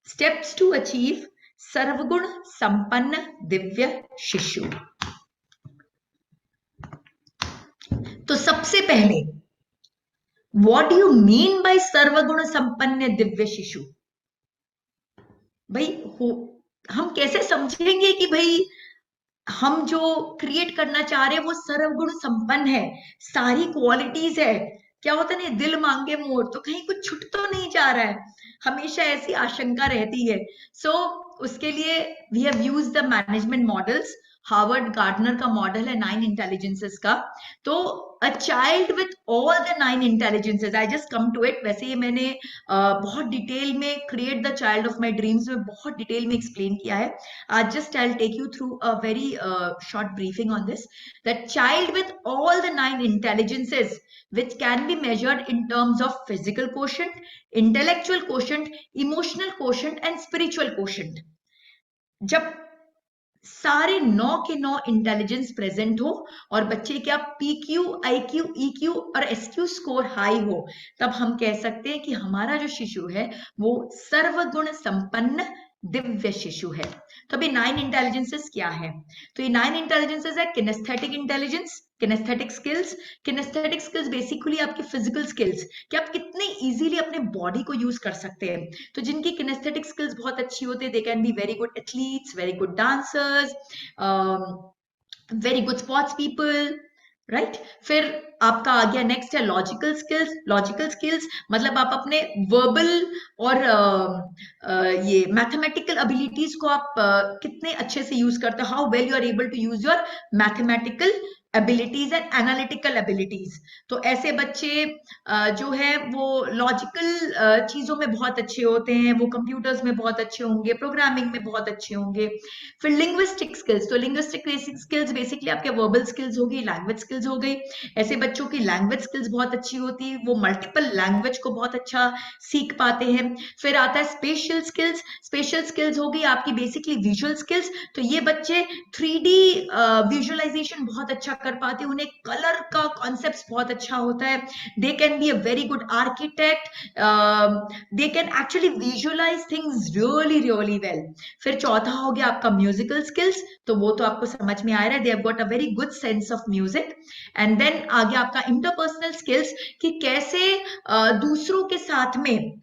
Steps to achieve सर्वगुण संपन्न दिव्य शिशु। तो सबसे पहले what do you mean by सर्वगुण संपन्न दिव्य शिशु? भाई हम कैसे समझेंगे कि भाई हम जो क्रिएट करना चाह रहे हैं वो सर्वगुण संपन्न है, सारी क्वालिटीज है? क्या होता है ना, दिल मांगे मोर, तो कहीं कुछ छुट तो नहीं जा रहा है, हमेशा ऐसी आशंका रहती है। सो उसके लिए we have use the management models. Howard Gardner का मॉडल है 9 इंटेलिजेंसेस का। तो a child with all the 9 intelligences, I just come to it. वैसे ये मैंने बहुत डिटेल में create the child of my dreams में बहुत डिटेल में एक्सप्लेन किया है। Just I'll take you through a very short briefing on this. That child with all the 9 intelligences, which can be measured in terms of physical quotient, intellectual quotient, emotional quotient, and spiritual quotient. जब सारे 9 के 9 intelligence present हो और बच्चे क्या PQ, IQ, EQ और SQ score high हो, तब हम कह सकते हैं कि हमारा जो शिशु है वो सर्वगुण संपन्न दिव्य शिशु है। तो अभी 9 इंटेलिजेंसेस क्या है? तो ये 9 इंटेलिजेंसेस है kinaesthetic intelligence, kinaesthetic skills. Kinaesthetic skills basically आपकी फिजिकल स्किल्स, कि आप कितने इजीली अपने बॉडी को यूज कर सकते हैं। तो जिनकी किनेस्थेटिक स्किल्स बहुत अच्छी होती है, they can be very good athletes, very good dancers, very good sports people, right. फिर आपका आ गया नेक्स्ट है लॉजिकल स्किल्स। लॉजिकल स्किल्स मतलब आप अपने वर्बल और ये मैथमेटिकल एबिलिटीज को आप कितने अच्छे से यूज करते हो, how well you are able to use your mathematical abilities and analytical abilities. तो ऐसे बच्चे जो है वो लॉजिकल चीजों में बहुत अच्छे होते हैं, वो कंप्यूटर्स में बहुत अच्छे होंगे, प्रोग्रामिंग में बहुत अच्छे होंगे। फिर लिंग्विस्टिक स्किल्स, तो लिंग्विस्टिक स्किल्स बेसिकली आपके वर्बल स्किल्स हो गई, लैंग्वेज स्किल्स हो गई। ऐसे बच्चों की लैंग्वेज स्किल्स बहुत अच्छी होती है, वो मल्टीपल लैंग्वेज को बहुत अच्छा सीख पाते हैं। फिर आता है स्पेशल स्किल्स। स्पेशल स्किल्स हो गई आपकी बेसिकली विजुअल स्किल्स। तो ये बच्चे 3D विजुअलाइजेशन बहुत अच्छा कर पाते हैं, उन्हें कलर का कॉन्सेप्ट बहुत अच्छा होता है। They can be a very good architect, they can actually visualise things really really well. फिर चौथा हो गया आपका म्यूजिकल स्किल्स, तो वो तो आपको समझ में आ रहा है, they have got a very good sense of music. And then आ गया आपका इंटरपर्सनल स्किल्स, कि कैसे दूसरों के साथ में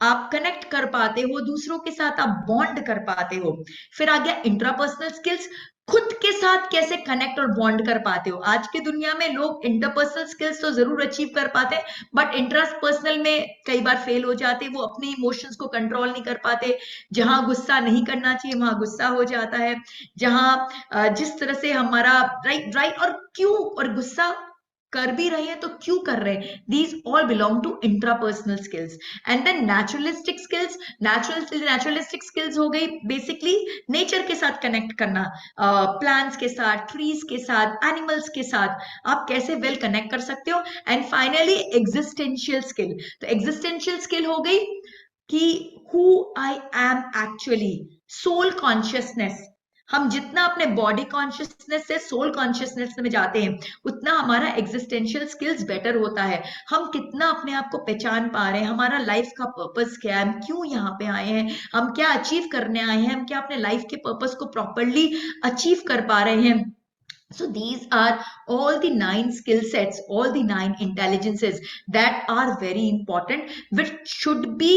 आप कनेक्ट कर पाते हो, दूसरों के साथ आप बॉन्ड कर पाते हो। फिर आ गया इंट्रापर्सनल स्किल्स, खुद के साथ कैसे कनेक्ट और बॉन्ड कर पाते हो। आज की दुनिया में लोग इंटरपर्सनल स्किल्स तो जरूर अचीव कर पाते हैं, बट इंट्रापर्सनल में कई बार फेल हो जाते हैं, वो अपने इमोशंस को कंट्रोल नहीं कर पाते। जहां गुस्सा नहीं करना चाहिए वहां गुस्सा हो जाता है, जहां जिस तरह से हमारा राइट राइट और क्यों, और गुस्सा कर भी रहे हैं तो क्यों कर रहे हैं, these all belong to intrapersonal skills. And then naturalistic skills. Naturalistic skills हो गई बेसिकली नेचर के साथ कनेक्ट करना, प्लांट्स के साथ, ट्रीज के साथ, एनिमल्स के साथ आप कैसे वेल कनेक्ट कर सकते हो। And finally existential skill. तो एग्जिस्टेंशियल स्किल हो गई कि who I am actually, soul consciousness. हम जितना अपने बॉडी कॉन्शियसनेस से सोल कॉन्शियसनेस में जाते हैं, उतना हमारा एग्जिस्टेंशियल स्किल्स बेटर होता है। हम कितना अपने आप को पहचान पा रहे हैं, हमारा लाइफ का पर्पस क्या है, हम क्यों यहाँ पे आए हैं, हम क्या अचीव करने आए हैं, हम क्या अपने लाइफ के पर्पस को प्रॉपरली अचीव कर पा रहे हैं। So these are all the 9 skill sets, all the 9 intelligences that are very important, which should be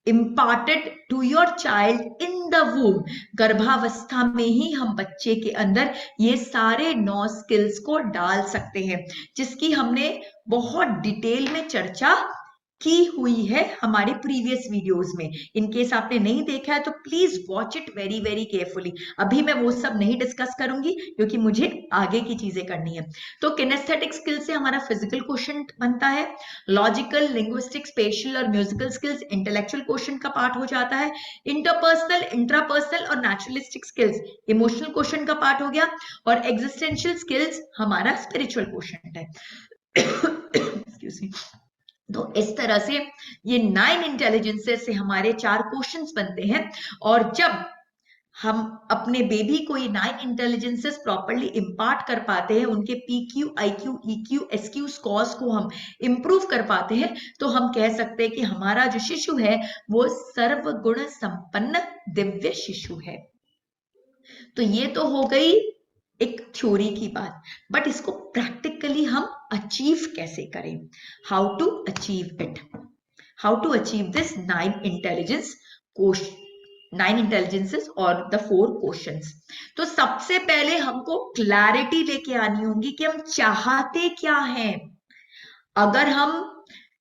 imparted to your child in the womb. गर्भावस्था में ही हम बच्चे के अंदर ये सारे 9 स्किल्स को डाल सकते हैं, जिसकी हमने बहुत डिटेल में चर्चा की हुई है हमारे प्रीवियस वीडियोस में। इन केस आपने नहीं देखा है तो please watch it very very carefully. अभी मैं वो सब नहीं डिस्कस करूंगी क्योंकि मुझे आगे की चीजें करनी है। तो किनेस्थेटिक स्किल से हमारा फिजिकल क्वोशंट बनता है, लॉजिकल, लिंग्विस्टिक, स्पेशल और म्यूजिकल स्किल्स इंटेलेक्चुअल क्वोशंट का पार्ट हो जाता है। इंटरपर्सनल, इंट्रापर्सनल और नेचुरलिस्टिक स्किल्स इमोशनल क्वोशंट का पार्ट हो गया, और एग्जिस्टेंशियल स्किल्स हमारा स्पिरिचुअल क्वोशंट है। Excuse me. तो इस तरह से ये 9 इंटेलिजेंसेस से हमारे 4 क्वेश्चंस बनते हैं, और जब हम अपने बेबी को ये 9 इंटेलिजेंसेस प्रॉपरली इम्पार्ट कर पाते हैं, उनके PQ, IQ, EQ, SQ scores को हम इंप्रूव कर पाते हैं, तो हम कह सकते हैं कि हमारा जो शिशु है वो सर्वगुण संपन्न दिव्य शिशु है। तो ये तो हो गई एक थ्योरी की बात, बट इसको प्रैक्टिकली हम अचीव कैसे करें? How to achieve it? How to achieve this 9 intelligences और द 4 क्वेश्चंस? तो सबसे पहले हमको क्लैरिटी लेके आनी होगी कि हम चाहते क्या हैं। अगर हम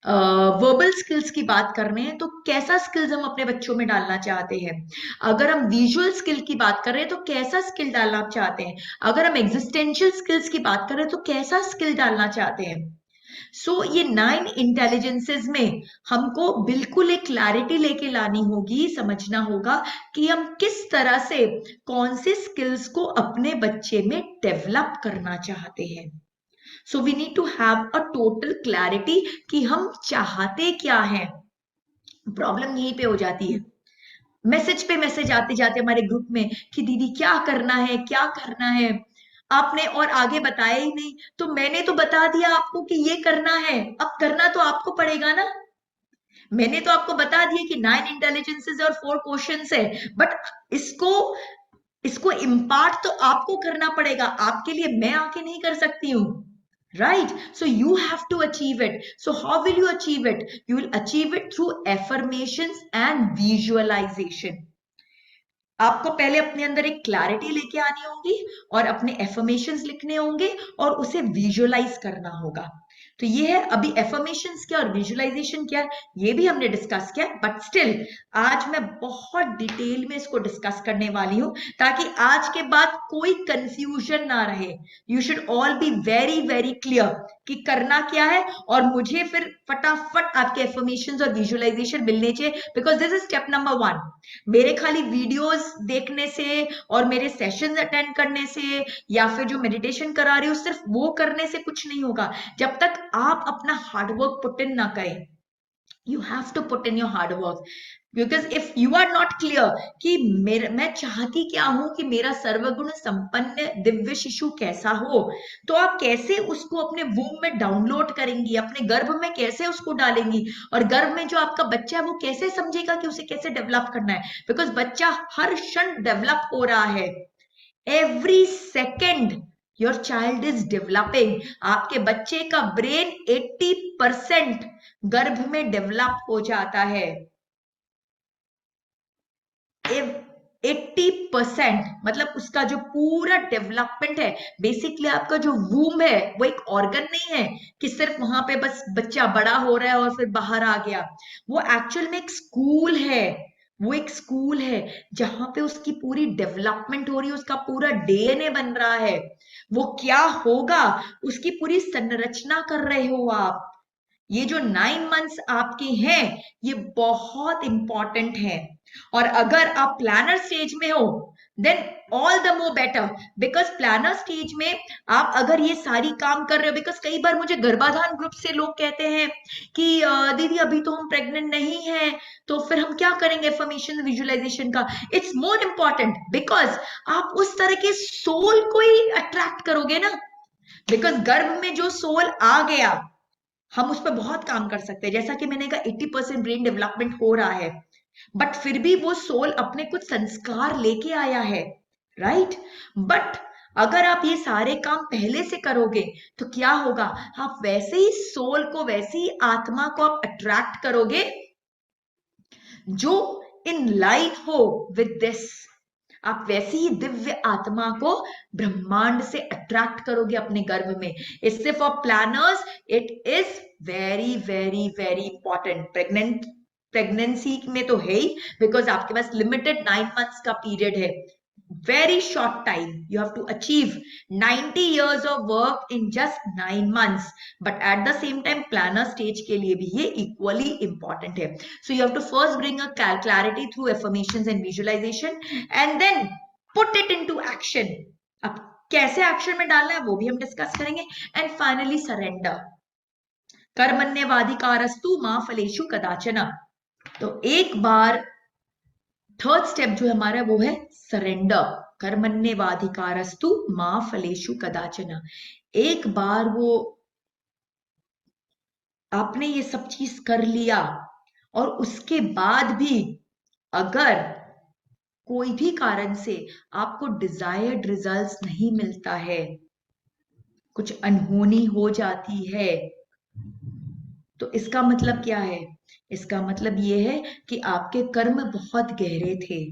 वर्बल स्किल्स की बात कर रहे हैं तो कैसा स्किल्स हम अपने बच्चों में डालना चाहते हैं। अगर हम विजुअल स्किल की बात कर रहे हैं तो कैसा स्किल डालना चाहते हैं। अगर हम एग्जिस्टेंशियल स्किल्स की बात कर रहे हैं तो कैसा स्किल डालना चाहते हैं। सो ये 9 इंटेलिजेंसेस में हमको बिल्कुल एक क्लैरिटी लेके लानी होगी, समझना होगा कि हम किस तरह से कौन से स्किल्स को अपने बच्चे में डेवलप करना चाहते हैं। So we need to have a total clarity कि हम चाहते क्या हैं। प्रॉब्लम यहीं पे हो जाती है, मैसेज पे मैसेज आते जाते हमारे ग्रुप में कि दीदी क्या करना है, क्या करना है, आपने और आगे बताया ही नहीं। तो मैंने तो बता दिया आपको कि ये करना है, अब करना तो आपको पड़ेगा ना। मैंने तो आपको बता दिया कि 9 इंटेलिजेंसेस और 4 क्वेश्चंस है, बट इसको इसको इम्पार्ट तो आपको करना पड़ेगा, आपके लिए मैं आके नहीं कर सकती हूं। Right? So you have to achieve it. So how will you achieve it? You will achieve it through affirmations and visualization. आपको पहले अपने अंदर एक क्लैरिटी लेके आनी होगी और अपने एफर्मेशंस लिखने होंगे और उसे विजुअलाइज करना होगा। तो ये है, अभी एफर्मेशंस क्या और विजुअलाइजेशन क्या है ये भी हमने डिस्कस किया, बट स्टिल आज मैं बहुत डिटेल में इसको डिस्कस करने वाली हूं ताकि आज के बाद कोई कंफ्यूजन ना रहे। You should all be very very clear कि करना क्या है, और मुझे फिर फटाफट आपके एफर्मेशंस और विजुअलाइजेशन मिलने चाहिए, because this is step number 1। मेरे खाली वीडियोस देखने से और मेरे सेशंस अटेंड करने से या फिर जो मेडिटेशन करा रही हूँ सिर्फ वो करने से कुछ नहीं होगा जब तक आप अपना हार्डवर्क पुट इन ना करें। You have to put in your hard work, because if you are not clear कि मैं चाहती क्या हूं कि मेरा सर्वगुण संपन्न दिव्य शिशु कैसा हो, तो आप कैसे उसको अपने वूम में डाउनलोड करेंगी, अपने गर्भ में कैसे उसको डालेंगी, और गर्भ में जो आपका बच्चा है वो कैसे समझेगा कि उसे कैसे डेवलप करना है। बिकॉज बच्चा हर क्षण डेवलप हो रहा है, every second your child is developing. आपके बच्चे का ब्रेन 80% गर्भ में डेवलप हो जाता है। 80% मतलब उसका जो पूरा डेवलपमेंट है, बेसिकली आपका जो वूम है वो एक ऑर्गन नहीं है कि सिर्फ वहां पे बस बच्चा बड़ा हो रहा है और फिर बाहर आ गया। वो एक्चुअल में एक स्कूल है, वो एक स्कूल है जहां पे उसकी पूरी डेवलपमेंट हो रही है, उसका पूरा DNA बन रहा है। वो क्या होगा उसकी पूरी संरचना कर रहे हो आप। ये जो 9 मंथ्स आपके हैं ये बहुत इंपॉर्टेंट है, और अगर आप प्लानर स्टेज में हो then all the more better, because planner stage में आप अगर ये सारी काम कर रहे हो, बिकॉज कई बार मुझे गर्भाधान ग्रुप से लोग कहते हैं कि दीदी अभी तो हम प्रेग्नेंट नहीं है, तो फिर हम क्या करेंगे एफर्मेशन विजुअलाइजेशन का। इट्स मोर इंपॉर्टेंट बिकॉज आप उस तरह के सोल को ही अट्रैक्ट करोगे ना, बिकॉज गर्भ में जो सोल आ गया हम उस पर बहुत काम कर सकते हैं। जैसा कि मैंने कहा 80% ब्रेन डेवलपमेंट हो रहा है, बट फिर भी वो सोल अपने कुछ संस्कार लेके आया है, राइट। बट अगर आप ये सारे काम पहले से करोगे तो क्या होगा, आप वैसे ही सोल को, वैसे ही आत्मा को आप अट्रैक्ट करोगे जो इन लाइन हो विद दिस। आप वैसी ही दिव्य आत्मा को ब्रह्मांड से अट्रैक्ट करोगे अपने गर्भ में। इससे for planners it is very very very important. Pregnancy में तो है ही, बिकॉज आपके पास लिमिटेड 9 मंथ्स का पीरियड है, very short time. You have to achieve 90 years of work in just 9 months, but at the same time planner stage के लिए भी ये equally important है। So you have to first bring a clarity through affirmations and visualization and then put it into action। अब कैसे action में डालना है वो भी हम डिस्कस करेंगे। एंड फाइनली सरेंडर, कर्मण्यवाधिकारस्तु मां फलेषु कदाचन। तो एक बार थर्ड स्टेप जो हमारा वो है सरेंडर। कर्मण्येवाधिकारस्तु मा फलेषु कदाचन। एक बार वो आपने ये सब चीज कर लिया और उसके बाद भी अगर कोई भी कारण से आपको डिजायर्ड रिजल्ट्स नहीं मिलता है, कुछ अनहोनी हो जाती है, तो इसका मतलब क्या है? इसका मतलब ये है कि आपके कर्म बहुत गहरे थे,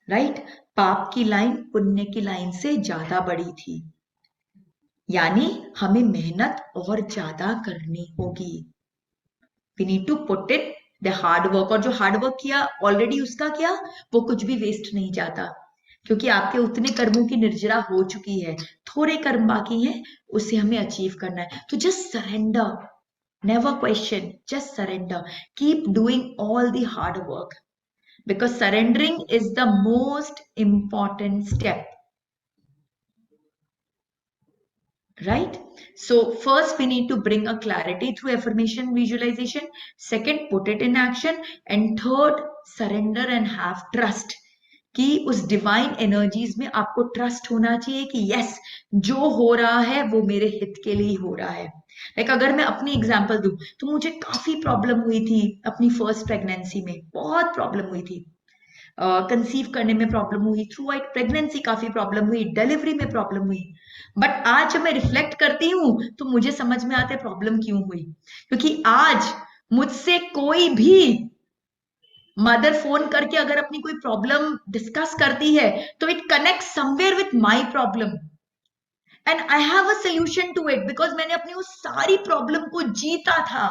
राइट? पाप की लाइन पुण्य की लाइन से ज्यादा बड़ी थी, यानी हमें मेहनत और ज्यादा करनी होगी। We need to put in the hard work. और जो हार्ड वर्क किया ऑलरेडी, उसका क्या, वो कुछ भी वेस्ट नहीं जाता, क्योंकि आपके उतने कर्मों की निर्जरा हो चुकी है, थोड़े कर्म बाकी हैं, उसे हमें अचीव करना है। तो just surrender, never question, just surrender, keep doing all the hard work, because surrendering is the most important step, right? So first we need to bring a clarity through affirmation visualization, second put it in action, and third surrender and have trust कि उस divine energies में आपको trust होना चाहिए कि yes, जो हो रहा है वो मेरे हित के लिए हो रहा है। लाइक अगर मैं अपनी एग्जांपल दूं तो मुझे काफी प्रॉब्लम हुई थी अपनी फर्स्ट प्रेगनेंसी में, बहुत प्रॉब्लम हुई थी, कंसीव करने में प्रॉब्लम हुई, थ्रू आउट प्रेगनेंसी काफी प्रॉब्लम हुई, डिलीवरी में प्रॉब्लम हुई। बट आज जब मैं रिफ्लेक्ट करती हूँ तो मुझे समझ में आता है प्रॉब्लम क्यों हुई, क्योंकि आज मुझसे कोई भी मदर फोन करके अगर अपनी कोई प्रॉब्लम डिस्कस करती है तो it connect somewhere with my problem and I have a solution to it, because मैंने अपनी उस सारी प्रॉब्लम को जीता था,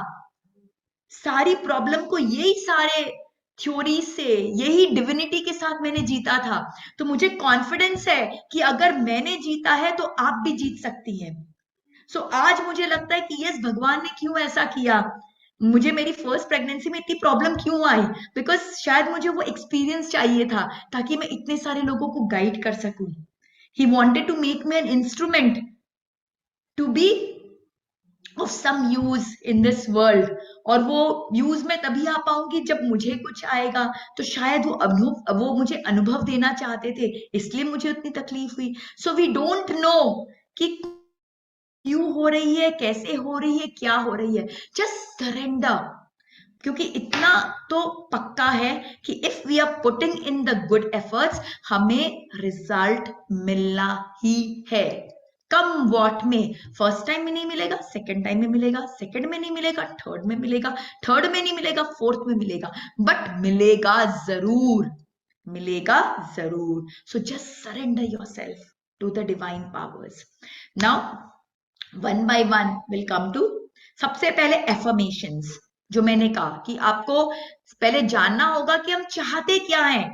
सारी प्रॉब्लम को यही सारे थ्योरी से, यही डिविनिटी के साथ मैंने जीता था। तो मुझे कॉन्फिडेंस है कि अगर मैंने जीता है तो आप भी जीत सकती हैं। सो आज मुझे लगता है कि यस, भगवान ने क्यों ऐसा किया, मुझे मेरी फर्स्ट प्रेगनेंसी में इतनी प्रॉब्लम क्यों आई, बिकॉज शायद मुझे वो एक्सपीरियंस चाहिए था ताकि मैं इतने सारे लोगों को गाइड कर सकूं। He wanted to make me an instrument to be of some use in this world. और वो यूज में तभी आ पाऊंगी जब मुझे कुछ आएगा। तो शायद वो मुझे अनुभव देना चाहते थे, इसलिए मुझे उतनी तकलीफ हुई। सो वी डोंट नो कि क्यों हो रही है, कैसे हो रही है, क्या हो रही है, जस्ट सरेंडर। क्योंकि इतना तो पक्का है कि if we are putting in the good efforts, हमें रिजल्ट मिलना ही है। कम वॉट में, फर्स्ट टाइम में नहीं मिलेगा, सेकंड टाइम में मिलेगा, सेकंड में नहीं मिलेगा, थर्ड में मिलेगा, थर्ड में नहीं मिलेगा, फोर्थ में मिलेगा, बट मिलेगा जरूर, मिलेगा जरूर। So just surrender your self to the divine powers. Now one by one will come to, सबसे पहले एफर्मेशंस। जो मैंने कहा कि आपको पहले जानना होगा कि हम चाहते क्या हैं।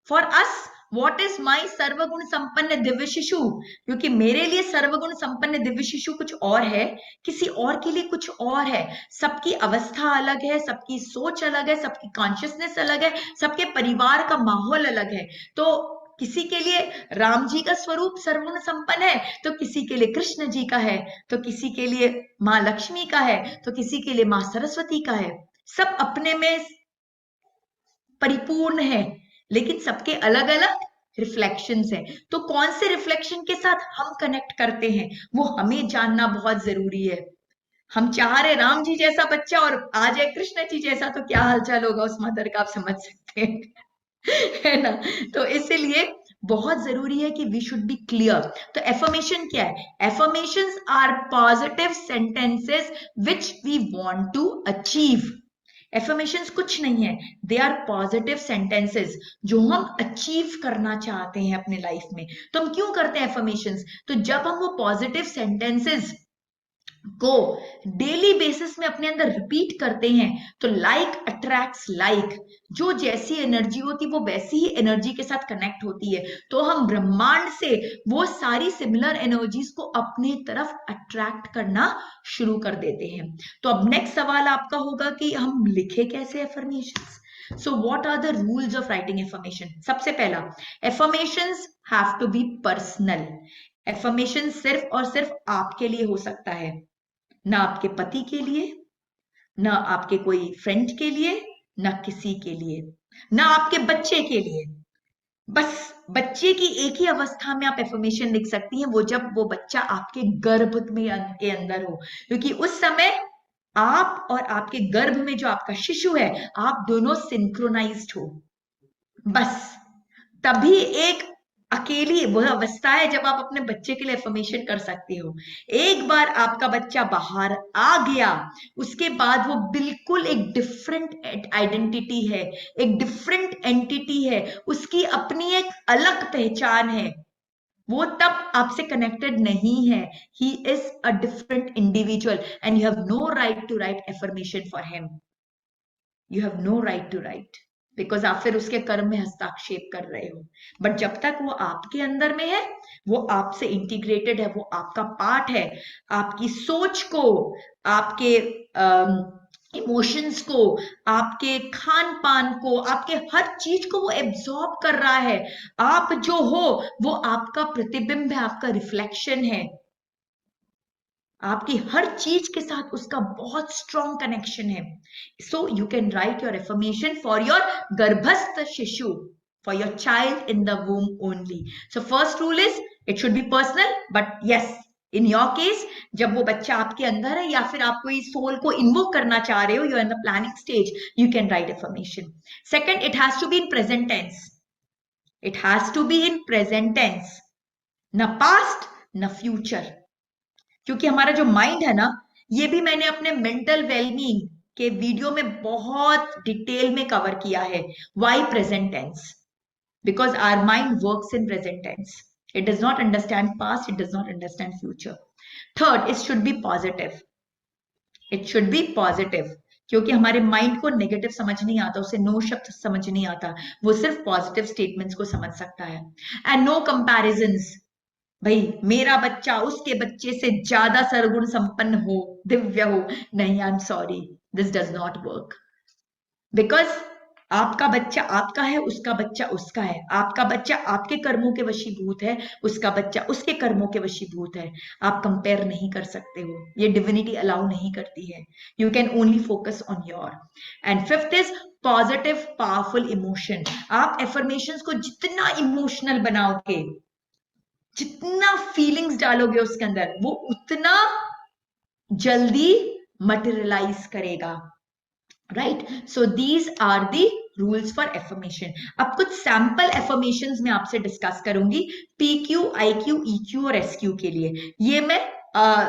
For us what is my सर्वगुण संपन्न दिव्य शिशु, क्योंकि मेरे लिए सर्वगुण संपन्न दिव्य शिशु कुछ और है, किसी और के लिए कुछ और है। सबकी अवस्था अलग है, सबकी सोच अलग है, सबकी कॉन्शियसनेस अलग है, सबके परिवार का माहौल अलग है। तो किसी के लिए राम जी का स्वरूप सर्वगुण संपन्न है, तो किसी के लिए कृष्ण जी का है, तो किसी के लिए माँ लक्ष्मी का है, तो किसी के लिए माँ सरस्वती का है। सब अपने में परिपूर्ण है, लेकिन सबके अलग अलग रिफ्लेक्शंस हैं। तो कौन से रिफ्लेक्शन के साथ हम कनेक्ट करते हैं, वो हमें जानना बहुत जरूरी है। हम चाह रहे राम जी जैसा बच्चा और आ जाए कृष्ण जी जैसा, तो क्या हालचाल होगा उस मदर का, आप समझ सकते हैं है ना? तो इसीलिए बहुत जरूरी है कि वी शुड बी क्लियर। तो एफर्मेशन क्या है? Affirmations are positive sentences which we want to achieve. Affirmations कुछ नहीं है, दे आर पॉजिटिव सेंटेंसेस जो हम अचीव करना चाहते हैं अपने लाइफ में। तो हम क्यों करते हैं एफर्मेशंस? तो जब हम वो पॉजिटिव सेंटेंसेस को डेली बेसिस में अपने अंदर रिपीट करते हैं, तो लाइक अट्रैक्ट्स लाइक, जो जैसी एनर्जी होती है वो वैसी ही एनर्जी के साथ कनेक्ट होती है। तो हम ब्रह्मांड से वो सारी सिमिलर एनर्जीज को अपने तरफ अट्रैक्ट करना शुरू कर देते हैं। तो अब नेक्स्ट सवाल आपका होगा कि हम लिखे कैसे affirmations. So what are the rules of writing affirmation? सबसे पहला, affirmations have to be personal. Affirmation सिर्फ और सिर्फ आपके लिए हो सकता है, ना आपके पति के लिए, ना आपके कोई फ्रेंड के लिए, ना किसी के लिए। ना आपके बच्चे के लिए। बस बच्चे की एक ही अवस्था में आप एफर्मेशन लिख सकती हैं, वो जब वो बच्चा आपके गर्भ में के अंदर हो, क्योंकि उस समय आप और आपके गर्भ में जो आपका शिशु है, आप दोनों सिंक्रोनाइज्ड हो। बस तभी एक अकेली वह अवस्था है जब आप अपने बच्चे के लिए एफर्मेशन कर सकते हो। एक बार आपका बच्चा बाहर आ गया, उसके बाद वो बिल्कुल एक डिफरेंट आइडेंटिटी है, एक डिफरेंट एंटिटी है, उसकी अपनी एक अलग पहचान है। वो तब आपसे कनेक्टेड नहीं है। He is a different individual and you have no right to write affirmation for him. You have no right to write, because आप फिर उसके कर्म में हस्ताक्षेप कर रहे हो। बट जब तक वो आपके अंदर में है, वो आपसे इंटीग्रेटेड है, वो आपका पार्ट है। आपकी सोच को, आपके इमोशंस को, आपके खान पान को, आपके हर चीज को वो एब्जॉर्ब कर रहा है। आप जो हो वो आपका प्रतिबिंब है, आपका रिफ्लेक्शन है। आपकी हर चीज के साथ उसका बहुत स्ट्रॉन्ग कनेक्शन है। So you can write your affirmation for your गर्भस्थ शिशु, for your child in the womb only. So first rule is it should be personal, but yes, in your case जब वो बच्चा आपके अंदर है या फिर आप कोई सोल को इन्वोक करना चाह रहे हो, you are in the planning stage, you can write affirmation. Second, it has to be in present tense. It has to be in present tense, न पास्ट न फ्यूचर। क्योंकि हमारा जो माइंड है ना, ये भी मैंने अपने मेंटल वेलबींग के वीडियो में बहुत डिटेल में कवर किया है। Why present tense? Because our mind works in present tense. It does not understand past, it does not understand future. Third, it should be positive. It should be positive, क्योंकि हमारे mind को negative समझ नहीं आता, उसे no शब्द समझ नहीं आता, वो सिर्फ पॉजिटिव स्टेटमेंट्स को समझ सकता है। And no comparisons. भाई मेरा बच्चा उसके बच्चे से ज्यादा सरगुण संपन्न हो, दिव्य हो, नहीं, I am sorry, this does not work. Because आपका बच्चा आपका है, उसका बच्चा उसका है। आपका बच्चा आपके कर्मों के वशीभूत है, उसका बच्चा उसके कर्मों के वशीभूत है। आप कंपेयर नहीं कर सकते हो, ये डिविनिटी अलाउ नहीं करती है। You can only focus on your. And fifth is positive powerful emotion. आप एफर्मेशंस को जितना इमोशनल बनाओगे, जितना फीलिंग्स डालोगे उसके अंदर, वो उतना जल्दी मटेरियलाइज करेगा। Right? So these are the rules for affirmation. अब कुछ सैंपल एफर्मेशंस मैं आपसे डिस्कस करूंगी, पीक्यू, आईक्यू, ईक्यू और एसक्यू के लिए। ये मैं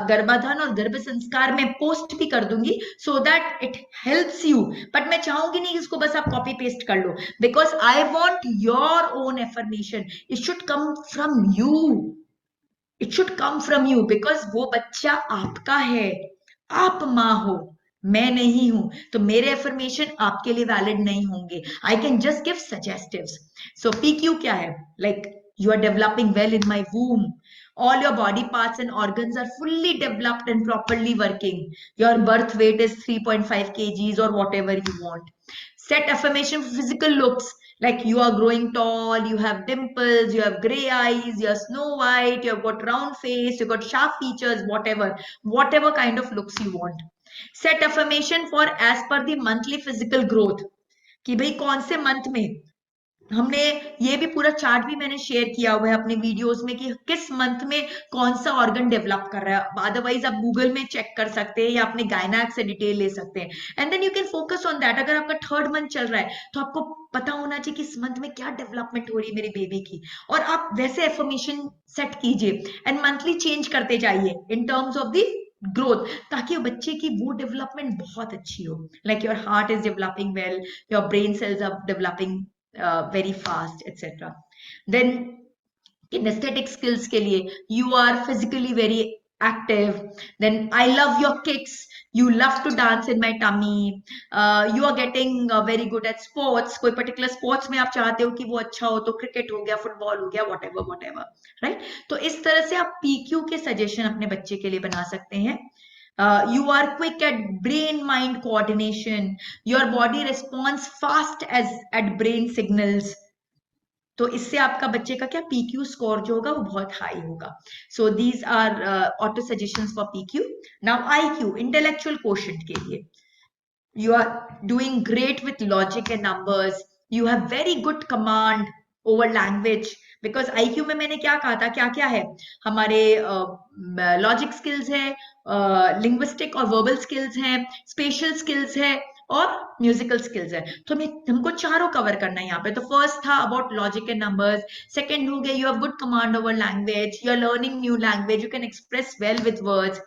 गर्भाधान और गर्भ संस्कार में पोस्ट भी कर दूंगी, so that it helps you. But मैं चाहूंगी नहीं इसको बस आप कॉपी पेस्ट कर लो, because I want your own affirmation. It should come from you. It should come from you, because वो बच्चा आपका है। आप माँ हो, मैं नहीं हूं, तो मेरे एफर्मेशन आपके लिए वैलिड नहीं होंगे। I can just give suggestives. So PQ क्या है? Like you are developing well in my womb. All your body parts and organs are fully developed and properly working. Your birth weight is 3.5 kgs or whatever you want. Set affirmation for physical looks, like you are growing tall, you have dimples, you have gray eyes, you are snow white, you have got round face, you got sharp features, whatever kind of looks you want. Set affirmation for as per the monthly physical growth, कि भाई कौन से month में हमने, ये भी पूरा chart भी मैंने शेयर किया हुआ है अपने वीडियोस में कि किस मंथ में कौन सा ऑर्गन डेवलप कर रहा है। अदरवाइज आप गूगल में चेक कर सकते हैं या अपने गायनाक से डिटेल ले सकते हैं, and then you can focus on that. अगर आपका थर्ड मंथ चल रहा है तो आपको पता होना चाहिए कि इस मंथ में क्या डेवलपमेंट हो रही है मेरी बेबी की, और आप वैसे एफर्मेशन सेट कीजिए एंड मंथली चेंज करते जाइए in terms of the growth, ताकि बच्चे की वो डेवलपमेंट बहुत अच्छी हो। Like your heart is developing well, your brain cells are developing very fast, etc. Then kinesthetic skills के लिए, you are physically very active. Then I love your kicks, you love to dance in my tummy. You are getting very good at sports. कोई particular sports में आप चाहते हो कि वो अच्छा हो, तो क्रिकेट हो गया, फुटबॉल हो गया, whatever, right? तो इस तरह से आप PQ के सजेशन अपने बच्चे के लिए बना सकते हैं। You are quick at brain mind coordination. Your body responds fast as at brain signals. तो इससे आपका बच्चे का क्या PQ स्कोर जो होगा वो बहुत हाई होगा। So these are auto suggestions for PQ. Now IQ, intellectual quotient के लिए, you are doing great with logic and numbers. You have very good command over language. Because IQ में मैंने क्या कहा था, क्या क्या है हमारे, लॉजिक स्किल्स है, लिंग्विस्टिक और वर्बल स्किल्स हैं, स्पेशल स्किल्स है और म्यूजिकल स्किल्स है। तो हमको चारों कवर करना है यहाँ पे। तो फर्स्ट था about logic and numbers, second हो गया you have good command over language, you are learning new language, you can express well with words,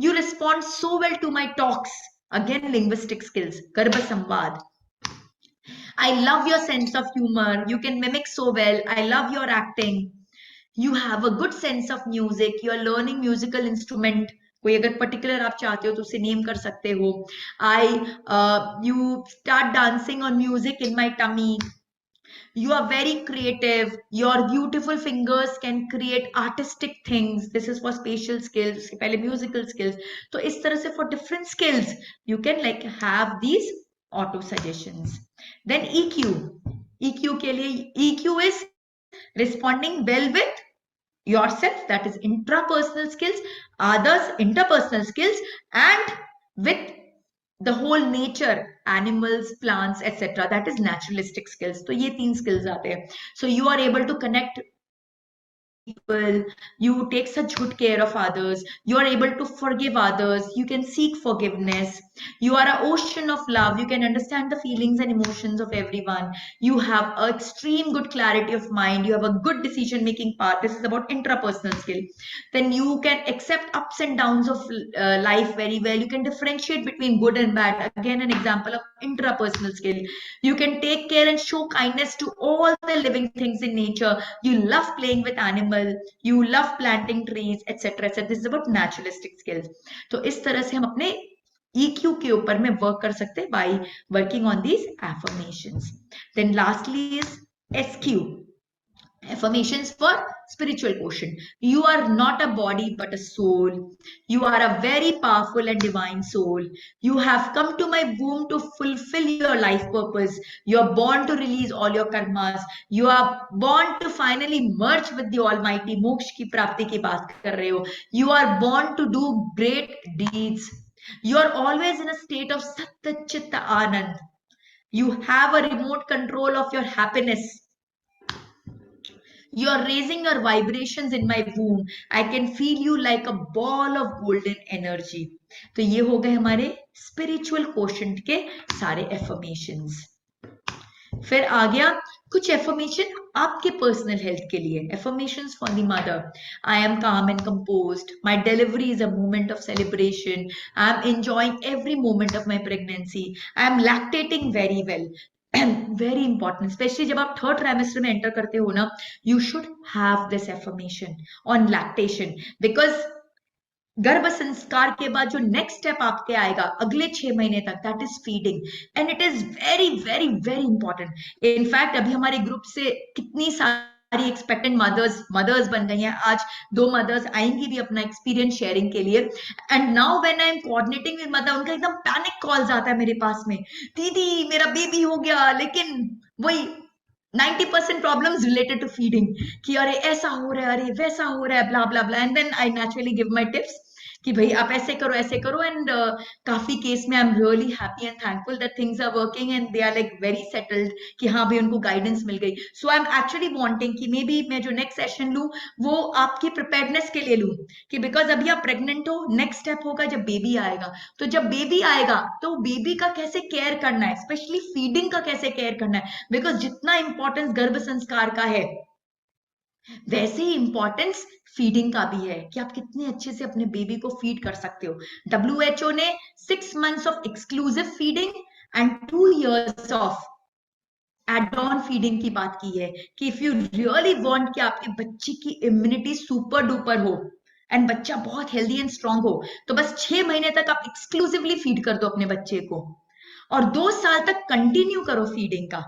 you respond so well to my talks, again linguistic skills, गर्भ संवाद। I love your sense of humor. You can mimic so well. I love your acting. You have a good sense of music. You are learning musical instrument. कोई अगर particular आप चाहते हो तो उसे name कर सकते हो। You start dancing on music in my tummy. You are very creative. Your beautiful fingers can create artistic things. This is for spatial skills. उसके पहले musical skills. तो इस तरह से for different skills you can like have these auto suggestions. Then EQ. EQ के लिए EQ is responding well with yourself, that is intrapersonal skills, others interpersonal skills, and with the whole nature, animals, plants, etc. That is naturalistic skills. तो ये 3 skills आते हैं. So you are able to connect people, you take such good care of others, you are able to forgive others, you can seek forgiveness, you are an ocean of love, you can understand the feelings and emotions of everyone, you have a extreme good clarity of mind, you have a good decision making part. This is about intrapersonal skill. Then you can accept ups and downs of life very well, you can differentiate between good and bad, again an example of intrapersonal skill. You can take care and show kindness to all the living things in nature, you love playing with animals, you love planting trees, etc. etc. This is about naturalistic skills. तो इस तरह से हम अपने EQ के ऊपर में work कर सकते हैं by working on these affirmations. Then lastly is SQ. Affirmations for spiritual quotient. You are not a body but a soul. You are a very powerful and divine soul. You have come to my womb to fulfill your life purpose. You are born to release all your karmas. You are born to finally merge with the Almighty. मोक्ष की प्राप्ति की बात कर रहे हो. You are born to do great deeds. You are always in a state of Satta Chitta Anand. You have a remote control of your happiness. You are raising your vibrations in my womb. I can feel you like a ball of golden energy. तो ये हो गए हमारे spiritual quotient के सारे affirmations. फिर आ गया कुछ affirmation आपके personal health के लिए. Affirmations for the mother. I am calm and composed. My delivery is a moment of celebration. I am enjoying every moment of my pregnancy. I am lactating very well. Very important, especially जब आप third trimester में enter करते हो ना, you should have this affirmation on lactation because गर्भ संस्कार के बाद जो नेक्स्ट स्टेप आपके आएगा अगले 6 महीने तक, that is feeding and it is very very very important. In fact अभी हमारे ग्रुप से कितनी सारी एक्सपेक्टेंट मदर्स बन गई हैं. आज 2 मदर्स आएंगी भी अपना एक्सपीरियंस शेयरिंग के लिए. And now when I am coordinating with mother, उनका एकदम पैनिक कॉल्स आता है मेरे पास में, दीदी मेरा बेबी हो गया, लेकिन वही 90% प्रॉब्लम्स रिलेटेड टू फीडिंग कि अरे ऐसा हो रहा है, अरे वैसा हो रहा है, blah blah blah. And then I naturally give my tips कि भाई आप ऐसे करो. एंड काफी केस में I am really happy and thankful that things are working and they are like very settled कि हाँ भाई उनको गाइडेंस मिल गई. So I am actually wanting कि मे बी मैं जो नेक्स्ट सेशन लूं वो आपकी प्रिपेयर्डनेस के लिए लूं कि बिकॉज अभी आप प्रेग्नेंट हो, नेक्स्ट स्टेप होगा जब बेबी आएगा. तो जब बेबी आएगा तो बेबी का कैसे केयर करना है, स्पेशली फीडिंग का कैसे केयर करना है, बिकॉज जितना इंपॉर्टेंस गर्भ संस्कार का है वैसे ही इंपॉर्टेंस फीडिंग का भी है कि आप कितने अच्छे से अपने बेबी को फीड कर सकते हो. WHO ने 6 months of exclusive feeding and 2 years of add on feeding की बात की है कि इफ यू रियली वांट कि आपके बच्चे की इम्यूनिटी सुपर डुपर हो एंड बच्चा बहुत हेल्दी एंड स्ट्रांग हो, तो बस 6 महीने तक आप एक्सक्लूसिवली फीड कर दो अपने बच्चे को और 2 साल तक कंटिन्यू करो फीडिंग का.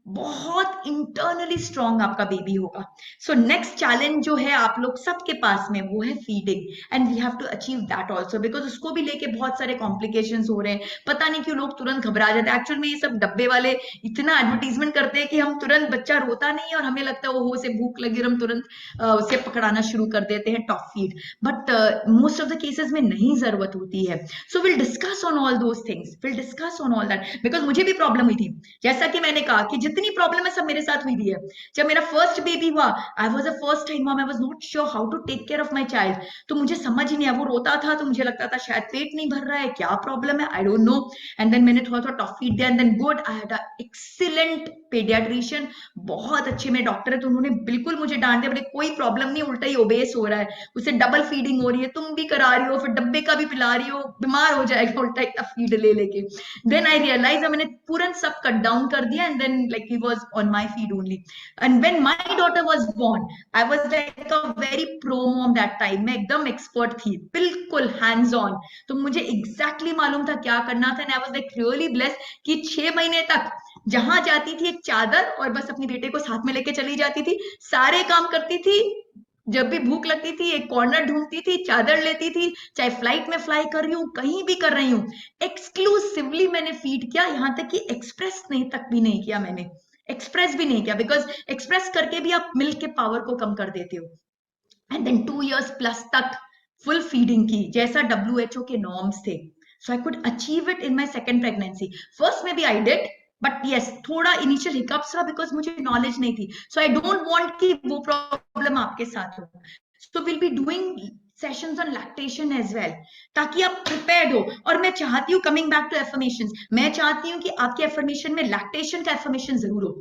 बहुत इंटरनली स्ट्रॉन्ग आपका बेबी होगा. सो नेक्स्ट चैलेंज जो है आप लोग सबके पास में वो है feeding and we have to achieve that also because उसको भी लेके बहुत सारे कॉम्प्लिकेशंस हो रहे हैं. पता नहीं क्यों लोग तुरंत घबरा जाते हैं. एक्चुअल में ये सब डब्बे वाले इतना एडवर्टीजमेंट करते हैं कि हम तुरंत, बच्चा रोता नहीं है और हमें लगता है वो उसे भूख लगी और हम तुरंत उसे पकड़ाना शुरू कर देते हैं top feed. But most of the cases में नहीं जरूरत होती है. So will discuss on all those things, will discuss on all that because मुझे भी प्रॉब्लम हुई थी. जैसा कि मैंने कहा कि जितनी प्रॉब्लम है सब मेरे साथ हुई भी है। जब मेरा फर्स्ट बेबी हुआ, I was a first time mom, I was not sure how to take care of my child. तो मुझे समझ ही नहीं आया, वो रोता था तो मुझे लगता था शायद पेट नहीं भर रहा है, क्या प्रॉब्लम है, I don't know. And then मैंने थोड़ा थोड़ा टॉफ फीड दिया, and then good, I had a excellent paediatrician, बहुत अच्छे मेरे डॉक्टर है, तो उन्होंने बिल्कुल मुझे डांट दिया, बोले कोई प्रॉब्लम नहीं, उल्टा ही ओबेस हो रहा है, उसे डबल फीडिंग हो रही है, तुम भी करा रही हो, फिर डब्बे का भी पिला रही हो, बीमार हो जाएगा उल्टा इतना फीड ले लेके। देन आई रियलाइज, मैंने पूरा सब कट डाउन कर दिया, and then like he was on my feed only. And when my daughter was born, I was like a very pro mom that time, मैं एकदम एक्सपर्ट थी, बिल्कुल हैंड्स ऑन। तो मुझे एग्जैक्टली मालूम था क्या करना था, and I was like really blessed कि 6 महीने तक जहां जाती थी एक चादर और बस अपनी बेटे को साथ में लेके चली जाती थी, सारे काम करती थी, जब भी भूख लगती थी एक कॉर्नर ढूंढती थी, चादर लेती थी, चाहे फ्लाइट में फ्लाई कर रही हूँ, कहीं भी कर रही हूँ, एक्सक्लूसिवली मैंने फीड किया, यहां तक कि एक्सप्रेस नहीं तक भी नहीं किया मैंने, एक्सप्रेस भी नहीं किया, बिकॉज एक्सप्रेस करके भी आप मिल्क के पावर को कम कर देते हो। एंड देन 2 years प्लस तक फुल फीडिंग की, जैसा WHO के नॉर्म्स थे। So I could achieve it in my second pregnancy. First में भी आई डिड, बट यस थोड़ा इनिशियल हिकअप्स था, बिकॉज मुझे नॉलेज नहीं थी। सो आई डोंट वांट कि वो प्रॉब्लम आपके साथ हो। So will be doing sessions on lactation as well, ताकि आप प्रिपेयर्ड हो। और मैं चाहती हूँ, कमिंग बैक टू एफर्मेशंस, मैं चाहती हूँ कि आपके एफर्मेशन में लैक्टेशन का एफर्मेशन जरूर हो,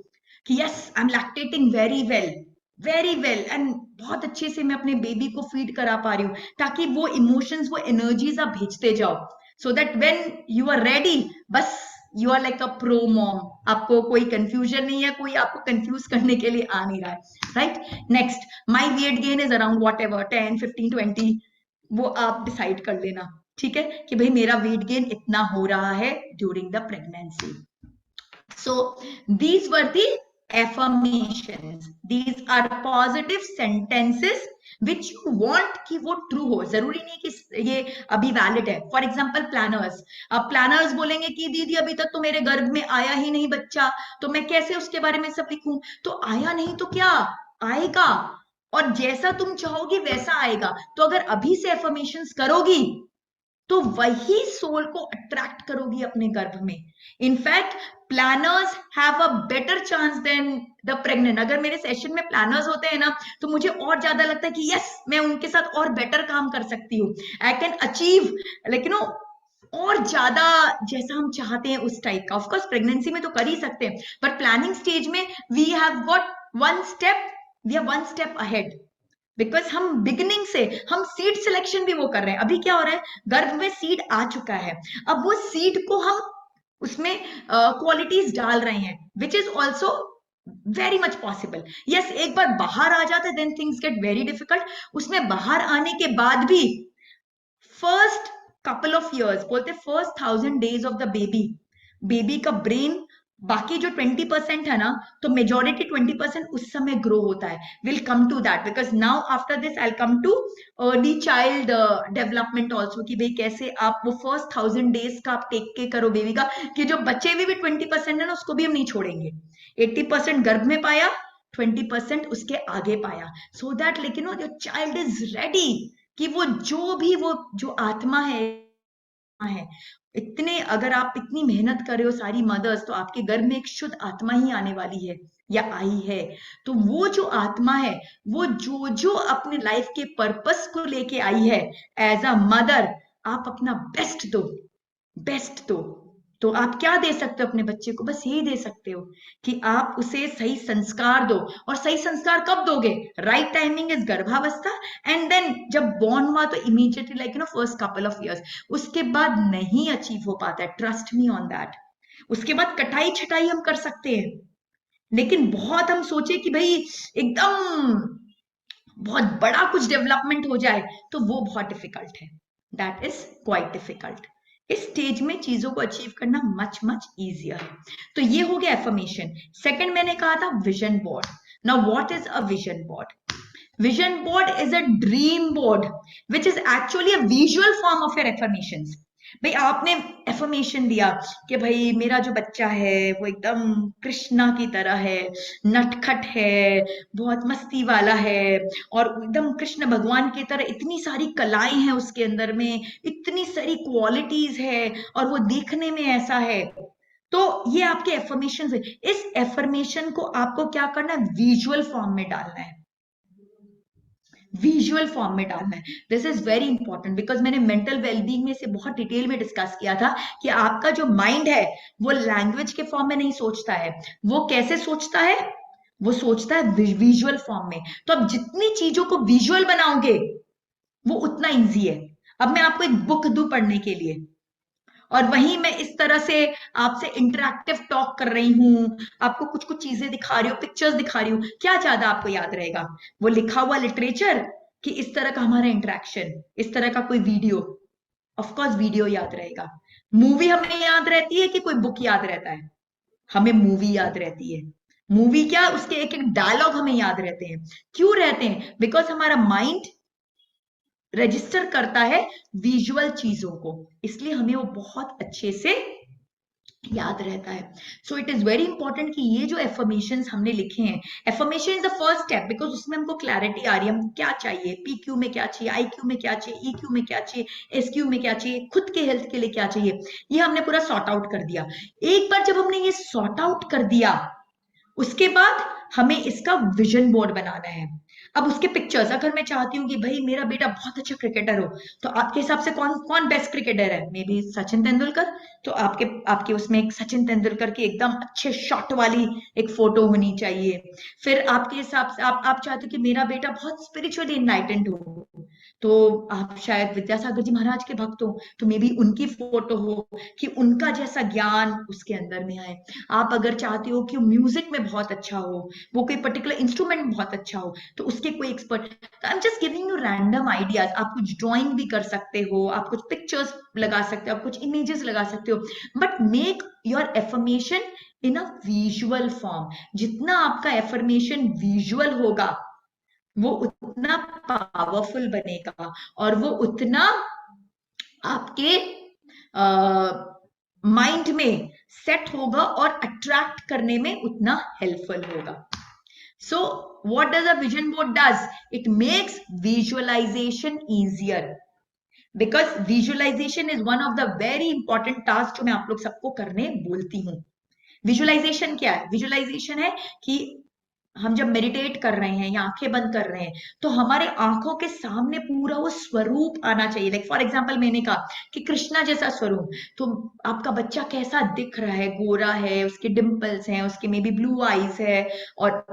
कि yes I am lactating very well, very well, and बहुत अच्छे से मैं अपने बेबी को फीड करा पा रही हूँ, ताकि वो इमोशंस, वो एनर्जीज आप भेजते जाओ, so that when you are ready, बस you are like a pro mom, आपको कोई कंफ्यूजन नहीं है, कोई आपको कंफ्यूज करने के लिए आ नहीं रहा है, right. Next, my weight gain is around what ever 10, 15, 20, वो आप डिसाइड कर लेना, ठीक है, कि भाई मेरा वेट गेन इतना हो रहा है during the pregnancy. So these were the affirmations. These are positive sentences which you want कि वो true हो, जरूरी नहीं कि ये अभी valid है। फॉर एग्जाम्पल प्लानर्स, अब प्लानर्स बोलेंगे कि दीदी अभी तक तो मेरे गर्भ में आया ही नहीं बच्चा, तो मैं कैसे उसके बारे में सब लिखूं। तो आया नहीं तो क्या आएगा, और जैसा तुम चाहोगी वैसा आएगा। तो अगर अभी से एफर्मेशंस करोगी तो वही सोल को अट्रैक्ट करोगी अपने गर्भ में। In fact planners have a better chance than the pregnant. अगर मेरे सेशन में प्लानर्स होते हैं ना, तो मुझे और ज्यादा लगता है कि यस मैं उनके साथ और बेटर काम कर सकती हूँ, I can achieve like you no और ज्यादा जैसा हम चाहते हैं उस टाइप का। ऑफकोर्स प्रेगनेंसी में तो कर ही सकते हैं, बट प्लानिंग स्टेज में we have got one step, we are one step ahead, because हम बिगिनिंग से हम सीड सिलेक्शन भी वो कर रहे हैं। अभी क्या हो रहा है, गर्भ में सीड आ चुका है, अब वो सीड को हम उसमें क्वालिटीज डाल रहे हैं, which is also very much possible. Yes, एक बार बाहर आ जाता है then things get very difficult. उसमें बाहर आने के बाद भी फर्स्ट कपल ऑफ इयर्स, बोलते first 1000 days of the baby, baby का ब्रेन बाकी जो 20% है ना, तो मेजोरिटी 20% उस समय ग्रो होता है। Will come to that, because now after this I come to early child development also, कि भाई कैसे आप वो फर्स्ट 1000 days का आप टेक के करो बेबी का, कि जो बच्चे हुए भी 20% है ना उसको भी हम नहीं छोड़ेंगे। 80% गर्भ में पाया, 20% उसके आगे पाया, सो दैट लेकिन जो चाइल्ड इज रेडी, कि वो जो भी वो जो आत्मा है, इतने अगर आप इतनी मेहनत कर रहे हो सारी मदर्स, तो आपके घर में एक शुद्ध आत्मा ही आने वाली है या आई है। तो वो जो आत्मा है, वो जो जो अपने लाइफ के पर्पस को लेके आई है एज अ मदर, आप अपना बेस्ट दो, बेस्ट दो। तो आप क्या दे सकते हो अपने बच्चे को, बस यही दे सकते हो कि आप उसे सही संस्कार दो। और सही संस्कार कब दोगे, राइट टाइमिंग इज गर्भावस्था, एंड देन जब बॉर्न हुआ तो immediately like you no first couple of years, उसके बाद नहीं अचीव हो पाता है, ट्रस्ट मी ऑन दैट। उसके बाद कटाई छटाई हम कर सकते हैं, लेकिन बहुत हम सोचे कि भाई एकदम बहुत बड़ा कुछ डेवलपमेंट हो जाए, तो वो बहुत डिफिकल्ट है, दैट इज क्वाइट डिफिकल्ट। इस स्टेज में चीजों को अचीव करना मच मच इजियर है। तो ये हो गया एफर्मेशन। सेकंड मैंने कहा था vision board. Now what is a vision board? Vision board is a dream board which is actually a visual form of your affirmations. भाई आपने एफर्मेशन दिया कि भाई मेरा जो बच्चा है वो एकदम कृष्णा की तरह है, नटखट है, बहुत मस्ती वाला है, और एकदम कृष्ण भगवान की तरह इतनी सारी कलाएं हैं उसके अंदर में, इतनी सारी क्वालिटीज है, और वो देखने में ऐसा है। तो ये आपके एफर्मेशन है। इस एफर्मेशन को आपको क्या करना है, विजुअल फॉर्म में डालना है, विजुअल फॉर्म में डालना है। This is very important because मैंने मेंटल वेलबींग में से बहुत डिटेल में डिस्कस किया था कि आपका जो माइंड है वो लैंग्वेज के फॉर्म में नहीं सोचता है। वो कैसे सोचता है, वो सोचता है विजुअल फॉर्म में। तो अब जितनी चीजों को विजुअल बनाओगे वो उतना इजी है। अब मैं आपको एक बुक दूं पढ़ने के लिए और वहीं मैं इस तरह से आपसे इंटरेक्टिव टॉक कर रही हूँ, आपको कुछ कुछ चीजें दिखा रही हूँ, पिक्चर्स दिखा रही हूँ, क्या ज्यादा आपको याद रहेगा, वो लिखा हुआ लिटरेचर कि इस तरह का हमारा इंटरेक्शन, इस तरह का कोई वीडियो? ऑफ कोर्स वीडियो याद रहेगा। मूवी हमें याद रहती है कि कोई बुक याद रहता है? हमें मूवी याद रहती है। मूवी क्या, उसके एक एक डायलॉग हमें याद रहते हैं। क्यों रहते हैं? बिकॉज हमारा माइंड रजिस्टर करता है विजुअल चीजों को, इसलिए हमें वो बहुत अच्छे से याद रहता है। सो इट इज वेरी इंपॉर्टेंट कि ये जो एफर्मेशन हमने लिखे हैं, affirmation is the first step because उसमें हमको क्लैरिटी आ रही है हमको क्या चाहिए, पी क्यू में क्या चाहिए, आई क्यू में क्या चाहिए, ई क्यू में क्या चाहिए, एस क्यू में क्या चाहिए, खुद के हेल्थ के लिए क्या चाहिए, ये हमने पूरा सॉर्ट आउट कर दिया। एक बार जब हमने ये सॉर्ट आउट कर दिया, उसके बाद हमें इसका विजन बोर्ड बनाना है। अब उसके पिक्चर्स, अगर मैं चाहती हूँ कि भाई मेरा बेटा बहुत अच्छा क्रिकेटर हो, तो आपके हिसाब से कौन कौन बेस्ट क्रिकेटर है? May be Sachin Tendulkar. तो आपके आपके उसमें एक सचिन तेंदुलकर की एकदम अच्छे शॉट वाली एक फोटो होनी चाहिए। फिर आपके हिसाब से आप चाहते हो कि मेरा बेटा बहुत स्पिरिचुअली इनलाइटेंड हो, तो आप शायद विद्यासागर जी महाराज के भक्त हो, तो मे बी उनकी फोटो हो कि उनका जैसा ज्ञान उसके अंदर में आए। आप अगर चाहते हो कि म्यूजिक में बहुत अच्छा हो, वो कोई पर्टिकुलर इंस्ट्रूमेंट में बहुत अच्छा हो, तो उसके कोई एक्सपर्ट। तो I am just giving you random ideas. आप कुछ ड्राइंग भी कर सकते हो, आप कुछ पिक्चर्स लगा सकते हो, आप कुछ इमेजेस लगा सकते हो, but make your affirmation in a visual form. जितना आपका एफर्मेशन विजुअल होगा वो उतना पावरफुल बनेगा और वो उतना आपके माइंड में सेट होगा और अट्रैक्ट करने में उतना हेल्पफुल होगा। So what does a vision board does? It makes visualization easier because visualization is one of the very important tasks जो मैं आप लोग सबको करने बोलती हूँ। विजुअलाइजेशन क्या है? विजुअलाइजेशन है कि हम जब मेडिटेट कर रहे हैं या आंखें बंद कर रहे हैं तो हमारे आंखों के सामने पूरा वो स्वरूप आना चाहिए। लाइक फॉर एग्जांपल मैंने कहा कि कृष्णा जैसा स्वरूप, तो आपका बच्चा कैसा दिख रहा है, गोरा है, उसके डिंपल्स हैं, उसके मे बी ब्लू आईज है और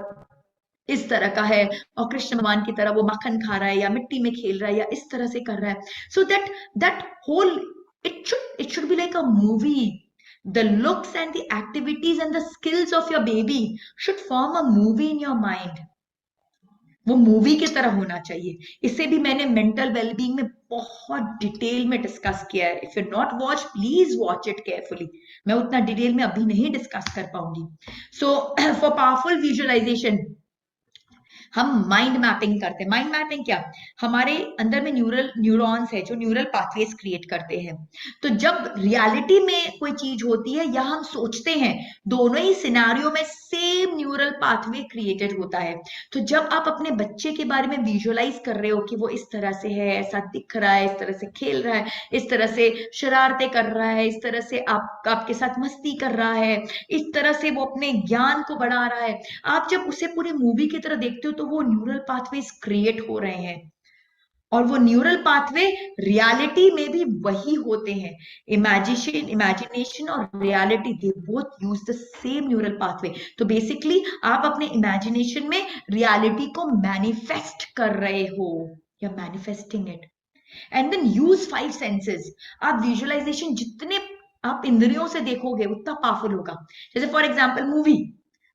इस तरह का है, और कृष्ण भगवान की तरह वो मक्खन खा रहा है या मिट्टी में खेल रहा है या इस तरह से कर रहा है। So that that whole it should be like a movie. The looks and the activities and the skills of your baby should form a movie in your mind. वो मूवी की तरह होना चाहिए। इसे भी मैंने मेंटल वेलबींग में बहुत डिटेल में डिस्कस किया है। If you not watch, please watch it carefully. मैं उतना डिटेल में अभी नहीं डिस्कस कर पाऊंगी। सो फॉर पावरफुल विजुअलाइजेशन हम माइंड मैपिंग करते हैं। माइंड मैपिंग क्या, हमारे अंदर में न्यूरॉन्स है जो न्यूरल पाथवेज क्रिएट करते हैं। तो जब रियलिटी में कोई चीज होती है या हम सोचते हैं, दोनों ही सिनारियो में सेम न्यूरल पाथवे क्रिएटेड होता है। तो जब आप अपने बच्चे के बारे में विजुअलाइज कर रहे हो कि वो इस तरह से है, ऐसा दिख रहा है, इस तरह से खेल रहा है, इस तरह से शरारतें कर रहा है, इस तरह से आपके साथ मस्ती कर रहा है, इस तरह से वो अपने ज्ञान को बढ़ा रहा है, आप जब उसे पूरी मूवी की तरह देखते हो तो वो न्यूरल पाथवेज क्रिएट हो रहे हैं। और वो न्यूरल पाथवे रियलिटी में भी वही होते हैं। इमेजिनेशन और reality they both use the same neural pathway. तो बेसिकली आप अपने इमेजिनेशन में रियलिटी को मैनिफेस्ट कर रहे हो, या manifesting it. And then use 5 senses. आप विजुअलाइजेशन जितने आप इंद्रियों से देखोगे उतना पावरफुल होगा। जैसे फॉर एग्जाम्पल मूवी,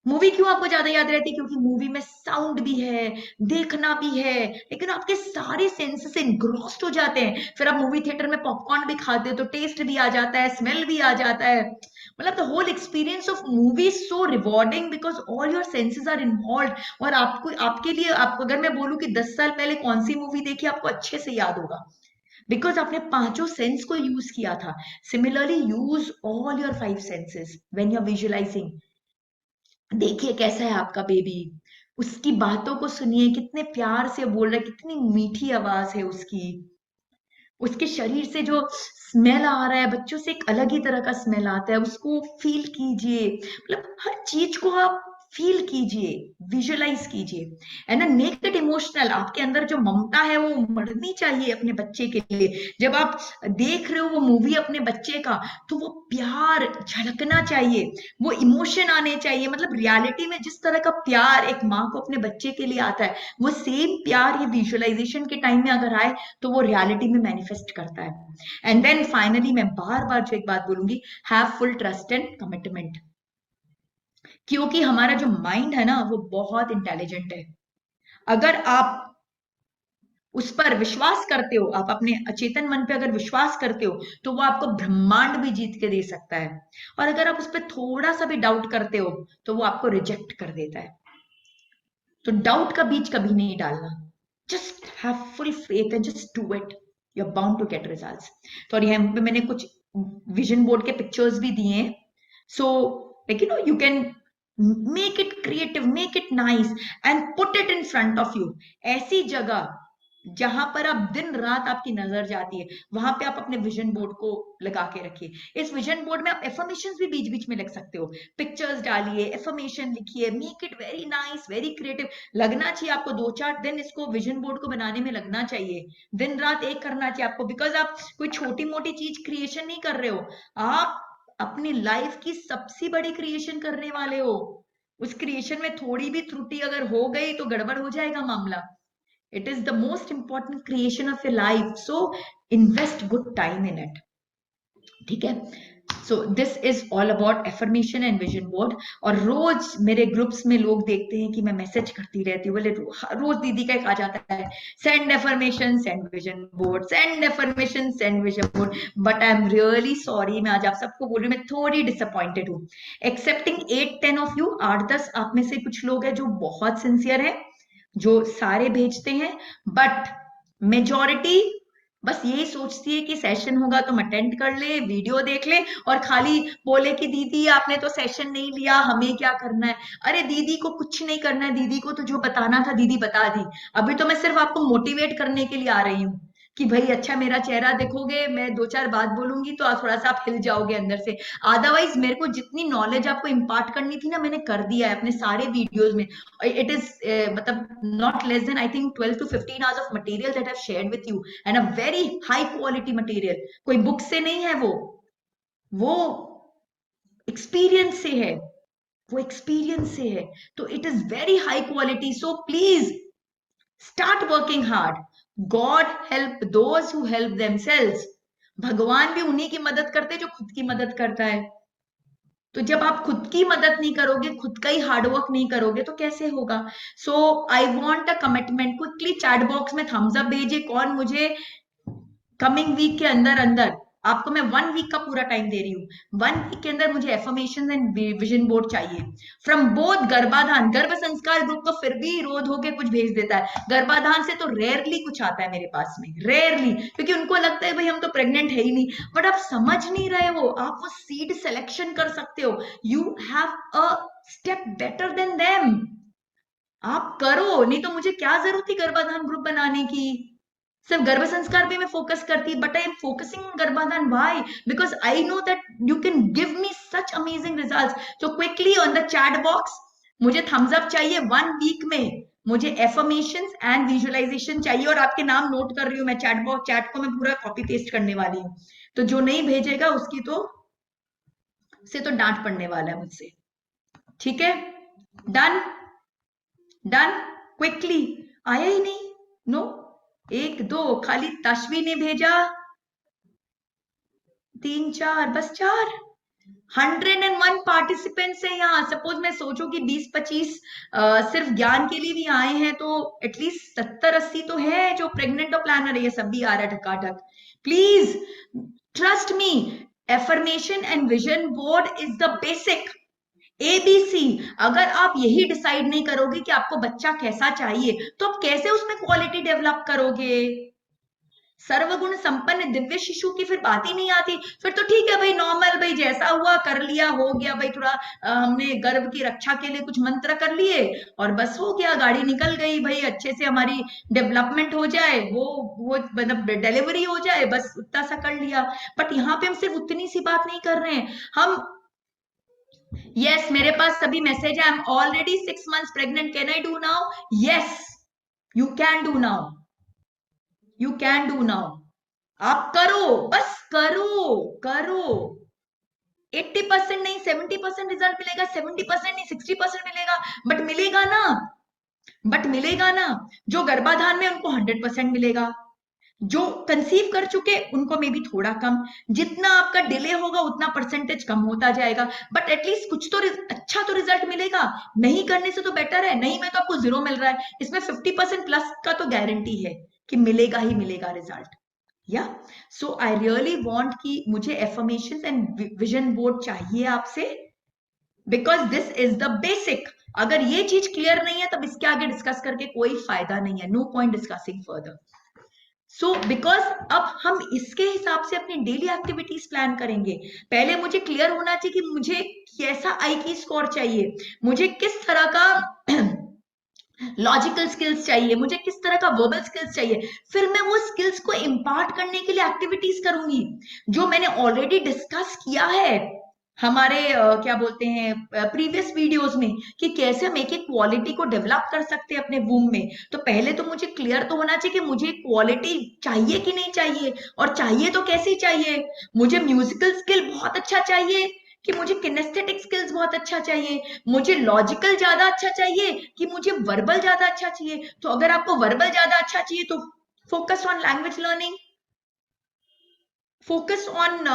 मूवी क्यों आपको ज्यादा याद रहती है? क्योंकि मूवी में साउंड भी है, देखना भी है, लेकिन आपके सारे सेंसेस इनग्रोस्ड हो जाते हैं। फिर आप मूवी थिएटर में पॉपकॉर्न भी खाते हो तो टेस्ट भी आ जाता है, स्मेल भी आ जाता है। मतलब the whole experience of movie is so rewarding because all your senses are involve. और आपको आपके लिए आपको अगर मैं बोलूं कि 10 साल पहले कौन सी मूवी देखी, आपको अच्छे से याद होगा बिकॉज आपने पांचों सेंस को यूज किया था। Similarly use all your 5 senses when you are visualising. देखिए कैसा है आपका बेबी, उसकी बातों को सुनिए, कितने प्यार से बोल रहा है, कितनी मीठी आवाज है उसकी। उसके शरीर से जो स्मेल आ रहा है, बच्चों से एक अलग ही तरह का स्मेल आता है, उसको फील कीजिए। मतलब हर चीज को आप फील कीजिए, विजुअलाइज कीजिए, and then make it emotional. आपके अंदर जो ममता है वो उमड़नी चाहिए अपने बच्चे के लिए। जब आप देख रहे हो वो मूवी अपने बच्चे का, तो वो प्यार झलकना चाहिए, वो इमोशन आने चाहिए। मतलब रियलिटी में जिस तरह का प्यार एक माँ को अपने बच्चे के लिए आता है, वो सेम प्यार ये विजुअलाइजेशन के टाइम में अगर आए तो वो रियलिटी में मैनिफेस्ट करता है। एंड देन फाइनली मैं बार बार जो एक बात बोलूंगी, have full trust and commitment. क्योंकि हमारा जो माइंड है ना वो बहुत इंटेलिजेंट है। अगर आप उस पर विश्वास करते हो, आप अपने अचेतन मन पे अगर विश्वास करते हो, तो वो आपको ब्रह्मांड भी जीत के दे सकता है। और अगर आप उस पर थोड़ा सा भी डाउट करते हो, तो वो आपको रिजेक्ट कर देता है। तो डाउट का बीज कभी नहीं डालना, just have full faith and just do it, you are bound to get results. तो और यहाँ पे मैंने कुछ विजन बोर्ड के पिक्चर्स भी दिए हैं। So like you can make it creative, make it nice and put it in front of you. ऐसी जगह जहां पर आप दिन रात आपकी नजर जाती है, वहां पे आप अपने विजन बोर्ड को लगा के रखिए। इस विजन बोर्ड में आप एफर्मेशंस भी बीच बीच में लिख सकते हो, पिक्चर्स डालिए, एफर्मेशन लिखिए, make it very nice, very creative. लगना चाहिए आपको 2-4 दिन इसको विजन बोर्ड को बनाने में लगना चाहिए, दिन रात एक करना चाहिए आपको। बिकॉज आप कोई छोटी मोटी चीज क्रिएशन नहीं कर रहे हो, आप अपनी लाइफ की सबसे बड़ी क्रिएशन करने वाले हो। उस क्रिएशन में थोड़ी भी त्रुटि अगर हो गई तो गड़बड़ हो जाएगा मामला। It is the most important creation of your life. So invest good time in it. ठीक है? So this is all about affirmation and vision board. और रोज मेरे ग्रुप्स में लोग देखते हैं कि मैं मैसेज करती रहती हूँ, बोले रोज दीदी का एक आ जाता है, send affirmation send vision board, send affirmation send vision board. But I am really sorry, मैं आज आप सबको बोल रही हूँ, मैं थोड़ी डिसअपॉइंटेड हूँ। एक्सेप्टिंग 8-10 ऑफ यू, 8-10 आप में से कुछ लोग हैं जो बहुत सिंसियर है, जो सारे भेजते हैं, बट मेजोरिटी बस यही सोचती है कि सेशन होगा तो हम अटेंड कर ले, वीडियो देख ले, और खाली बोले कि दीदी आपने तो सेशन नहीं लिया, हमें क्या करना है। अरे दीदी को कुछ नहीं करना है, दीदी को तो जो बताना था दीदी बता दी। अभी तो मैं सिर्फ आपको मोटिवेट करने के लिए आ रही हूँ कि भाई अच्छा मेरा चेहरा देखोगे, मैं 2-4 बात बोलूंगी तो आप थोड़ा सा आप हिल जाओगे अंदर से। अदरवाइज मेरे को जितनी नॉलेज आपको इम्पार्ट करनी थी ना, मैंने कर दिया है अपने सारे वीडियोज में। इट इज मतलब not less than I think 12 to 15 hours of material that I've shared with you, and a very high quality material। कोई बुक से नहीं है, वो एक्सपीरियंस से है, वो एक्सपीरियंस से है। तो it is very high quality. So please start working hard. God help those who help themselves. भगवान भी उन्हीं की मदद करते हैं जो खुद की मदद करता है। तो जब आप खुद की मदद नहीं करोगे, खुद का ही हार्डवर्क नहीं करोगे, तो कैसे होगा। So I want a commitment. Quickly chat box में थम्स अप भेजिए कौन मुझे कमिंग वीक के अंदर अंदर, आपको मैं 1 वीक का पूरा टाइम दे रही हूँ, 1 वीक के अंदर मुझे एफर्मेशन एंड विजन बोर्ड चाहिए फ्रॉम बोथ। गर्भाधान गर्भ संस्कार ग्रुप तो फिर भी रोध होके कुछ भेज देता है, गर्भाधान से तो रेयरली कुछ आता है मेरे पास में, रेयरली, क्योंकि उनको लगता है भाई हम तो प्रेग्नेंट है ही नहीं। बट आप समझ नहीं रहे हो, आप वो सीड सिलेक्शन कर सकते हो। You have a step better than them. आप करो, नहीं तो मुझे क्या जरूरत थी गर्भाधान ग्रुप बनाने की। सिर्फ गर्भ संस्कार पे मैं फोकस करती, but I am focusing on गर्भाधान। Why? Because I know that you can give me such amazing results. So quickly on the chat box मुझे थम्स अप चाहिए 1 वीक में, मुझे एफर्मेशंस एंड विजुअलाइजेशन चाहिए। और आपके नाम नोट कर रही हूँ मैं, चैट बॉक्स चैट को मैं पूरा कॉपी पेस्ट करने वाली हूँ। तो जो नहीं भेजेगा उसकी तो से तो डांट पड़ने वाला है मुझसे। ठीक है, डन डन। क्विकली आया ही नहीं, नो 1-2 खाली तश्वी ने भेजा, 3-4 बस 4। 101 पार्टिसिपेंट्स है यहाँ। सपोज मैं सोचू कि 20-25 सिर्फ ज्ञान के लिए भी आए हैं, तो एटलीस्ट 70-80 तो है जो प्रेग्नेंट और प्लानर है। ये सब भी आ रहा है ढकाढक। Please trust me, affirmation and vision board is the basic ABC। अगर आप यही डिसाइड नहीं करोगे कि आपको बच्चा कैसा चाहिए, तो आप कैसे उसमें क्वालिटी डेवलप करोगे। सर्वगुण संपन्न दिव्य शिशु की फिर बात ही नहीं आती। फिर तो ठीक है भाई, नॉर्मल भाई, जैसा हुआ कर लिया, हो गया भाई, थोड़ा हमने गर्भ की रक्षा के लिए कुछ मंत्र कर लिए और बस हो गया, गाड़ी निकल गई भाई, अच्छे से हमारी डेवलपमेंट हो जाए, वो मतलब डिलीवरी हो जाए, बस उतना सा कर लिया। बट यहाँ पे हम सिर्फ उतनी सी बात नहीं कर रहे हैं हम। यस, मेरे पास सभी मैसेज है, I am already 6 months pregnant, can I do now? Yes, you can do now, you can do now. आप करो, बस करो, करो। 80% नहीं, 70% रिजल्ट मिलेगा, 70% नहीं, 60% मिलेगा, बट मिलेगा ना, बट मिलेगा ना। जो गर्भाधान में उनको 100% मिलेगा, जो कंसीव कर चुके उनको में भी थोड़ा कम। जितना आपका डिले होगा उतना परसेंटेज कम होता जाएगा, बट एटलीस्ट कुछ तो अच्छा तो रिजल्ट मिलेगा। नहीं करने से तो बेटर है, नहीं में तो आपको 0 मिल रहा है, इसमें 50% प्लस का तो गारंटी है कि मिलेगा ही मिलेगा रिजल्ट। या सो आई रियली वॉन्ट कि मुझे एफर्मेशन एंड विजन बोर्ड चाहिए आपसे, because this is the basic. अगर ये चीज क्लियर नहीं है तब इसके आगे डिस्कस करके कोई फायदा नहीं है, no point discussing further. So because अब हम इसके हिसाब से अपनी डेली एक्टिविटीज प्लान करेंगे। पहले मुझे क्लियर होना चाहिए कि मुझे कैसा आई की स्कोर चाहिए, मुझे किस तरह का लॉजिकल स्किल्स चाहिए, मुझे किस तरह का वर्बल स्किल्स चाहिए, फिर मैं वो स्किल्स को इम्पार्ट करने के लिए एक्टिविटीज करूंगी जो मैंने ऑलरेडी डिस्कस किया है हमारे क्या बोलते हैं प्रीवियस वीडियोस में, कि कैसे हम एक एक क्वालिटी को डेवलप कर सकते हैं अपने वूम में। तो पहले तो मुझे क्लियर तो होना चाहिए कि मुझे क्वालिटी चाहिए कि नहीं चाहिए, और चाहिए तो कैसी चाहिए। मुझे म्यूजिकल स्किल बहुत अच्छा चाहिए कि मुझे किनेस्थेटिक स्किल्स बहुत अच्छा चाहिए, मुझे लॉजिकल ज्यादा अच्छा चाहिए कि मुझे वर्बल ज्यादा अच्छा चाहिए। तो अगर आपको वर्बल ज्यादा अच्छा चाहिए तो focus on language learning, focus on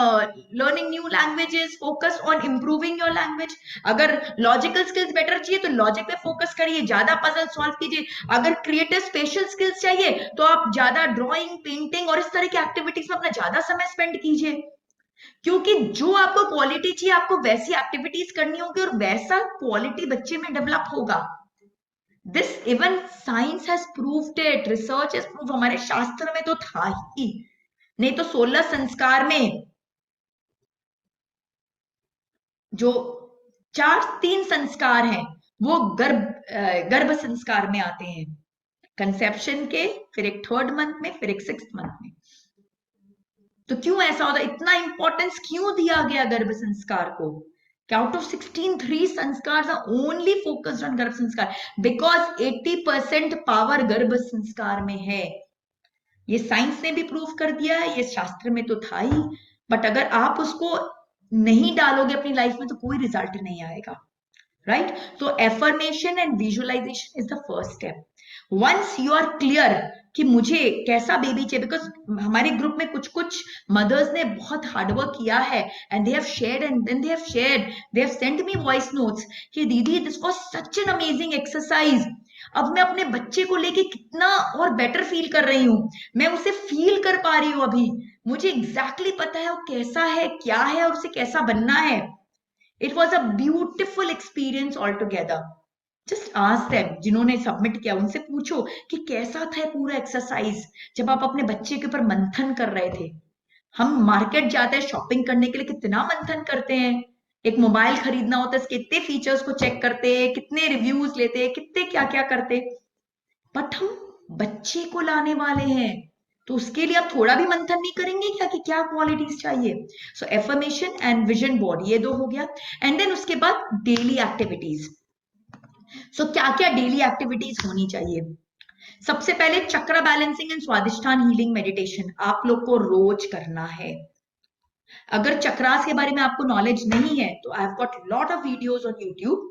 learning new languages, focus on improving your language। अगर लॉजिकल स्किल्स बेटर चाहिए तो लॉजिक पे फोकस करिए, ज्यादा पजल सॉल्व कीजिए। अगर क्रिएटिव स्पेशल स्किल्स चाहिए तो आप ज्यादा ड्राइंग, पेंटिंग और इस तरह की एक्टिविटीज में अपना ज्यादा समय स्पेंड कीजिए, क्योंकि जो आपको क्वालिटी चाहिए आपको वैसी एक्टिविटीज करनी होगी और वैसा क्वालिटी बच्चे में डेवलप होगा। This even science has proved it, research has prove, हमारे शास्त्र में तो था ही। नहीं तो 16 संस्कार में जो 3 संस्कार हैं वो गर्भ संस्कार में आते हैं, कंसेप्शन के, फिर एक 3rd मंथ में, फिर एक 6th मंथ में। तो क्यों ऐसा होता, इतना इंपॉर्टेंस क्यों दिया गया गर्भ संस्कार को? आउट ऑफ 16, 3 संस्कार आर ओनली फोकस्ड ऑन गर्भ संस्कार, बिकॉज 80% पावर गर्भ संस्कार में है। ये साइंस ने भी प्रूव कर दिया है, ये शास्त्र में तो था ही, बट अगर आप उसको नहीं डालोगे अपनी लाइफ में तो कोई रिजल्ट नहीं आएगा, राइट? तो affirmation and visualisation is the first step. Once you are clear कि मुझे कैसा बेबी चाहिए, बिकॉज हमारे ग्रुप में कुछ कुछ मदर्स ने बहुत हार्डवर्क किया है and they have shared, and then they have sent me voice notes कि दीदी this was such an amazing exercise, अब मैं अपने बच्चे को लेके कितना और बेटर फील कर रही हूँ, मैं उसे फील कर पा रही हूँ, अभी मुझे एग्जैक्टली पता है वो कैसा है, क्या है और उसे कैसा बनना है। It was a beautiful experience all together. Just ask them, जिन्होंने सबमिट किया उनसे पूछो कि कैसा था पूरा एक्सरसाइज जब आप अपने बच्चे के ऊपर मंथन कर रहे थे। हम मार्केट जाते हैं शॉपिंग करने के लिए, कितना मंथन करते हैं, एक मोबाइल खरीदना होता है, कितने फीचर्स को चेक करते हैं, कितने रिव्यूज लेते हैं, कितने क्या क्या करते। बट हम बच्चे को लाने वाले हैं तो उसके लिए आप थोड़ा भी मंथन नहीं करेंगे क्या कि क्या क्वालिटीज चाहिए? सो एफर्मेशन एंड विजन बोर्ड, ये 2 हो गया। एंड देन उसके बाद डेली एक्टिविटीज। सो क्या क्या डेली एक्टिविटीज होनी चाहिए? सबसे पहले चक्र balancing and Swadhisthana healing meditation आप लोग को रोज करना है। अगर चक्रास के बारे में आपको नॉलेज नहीं है तो I have got lot of videos on YouTube.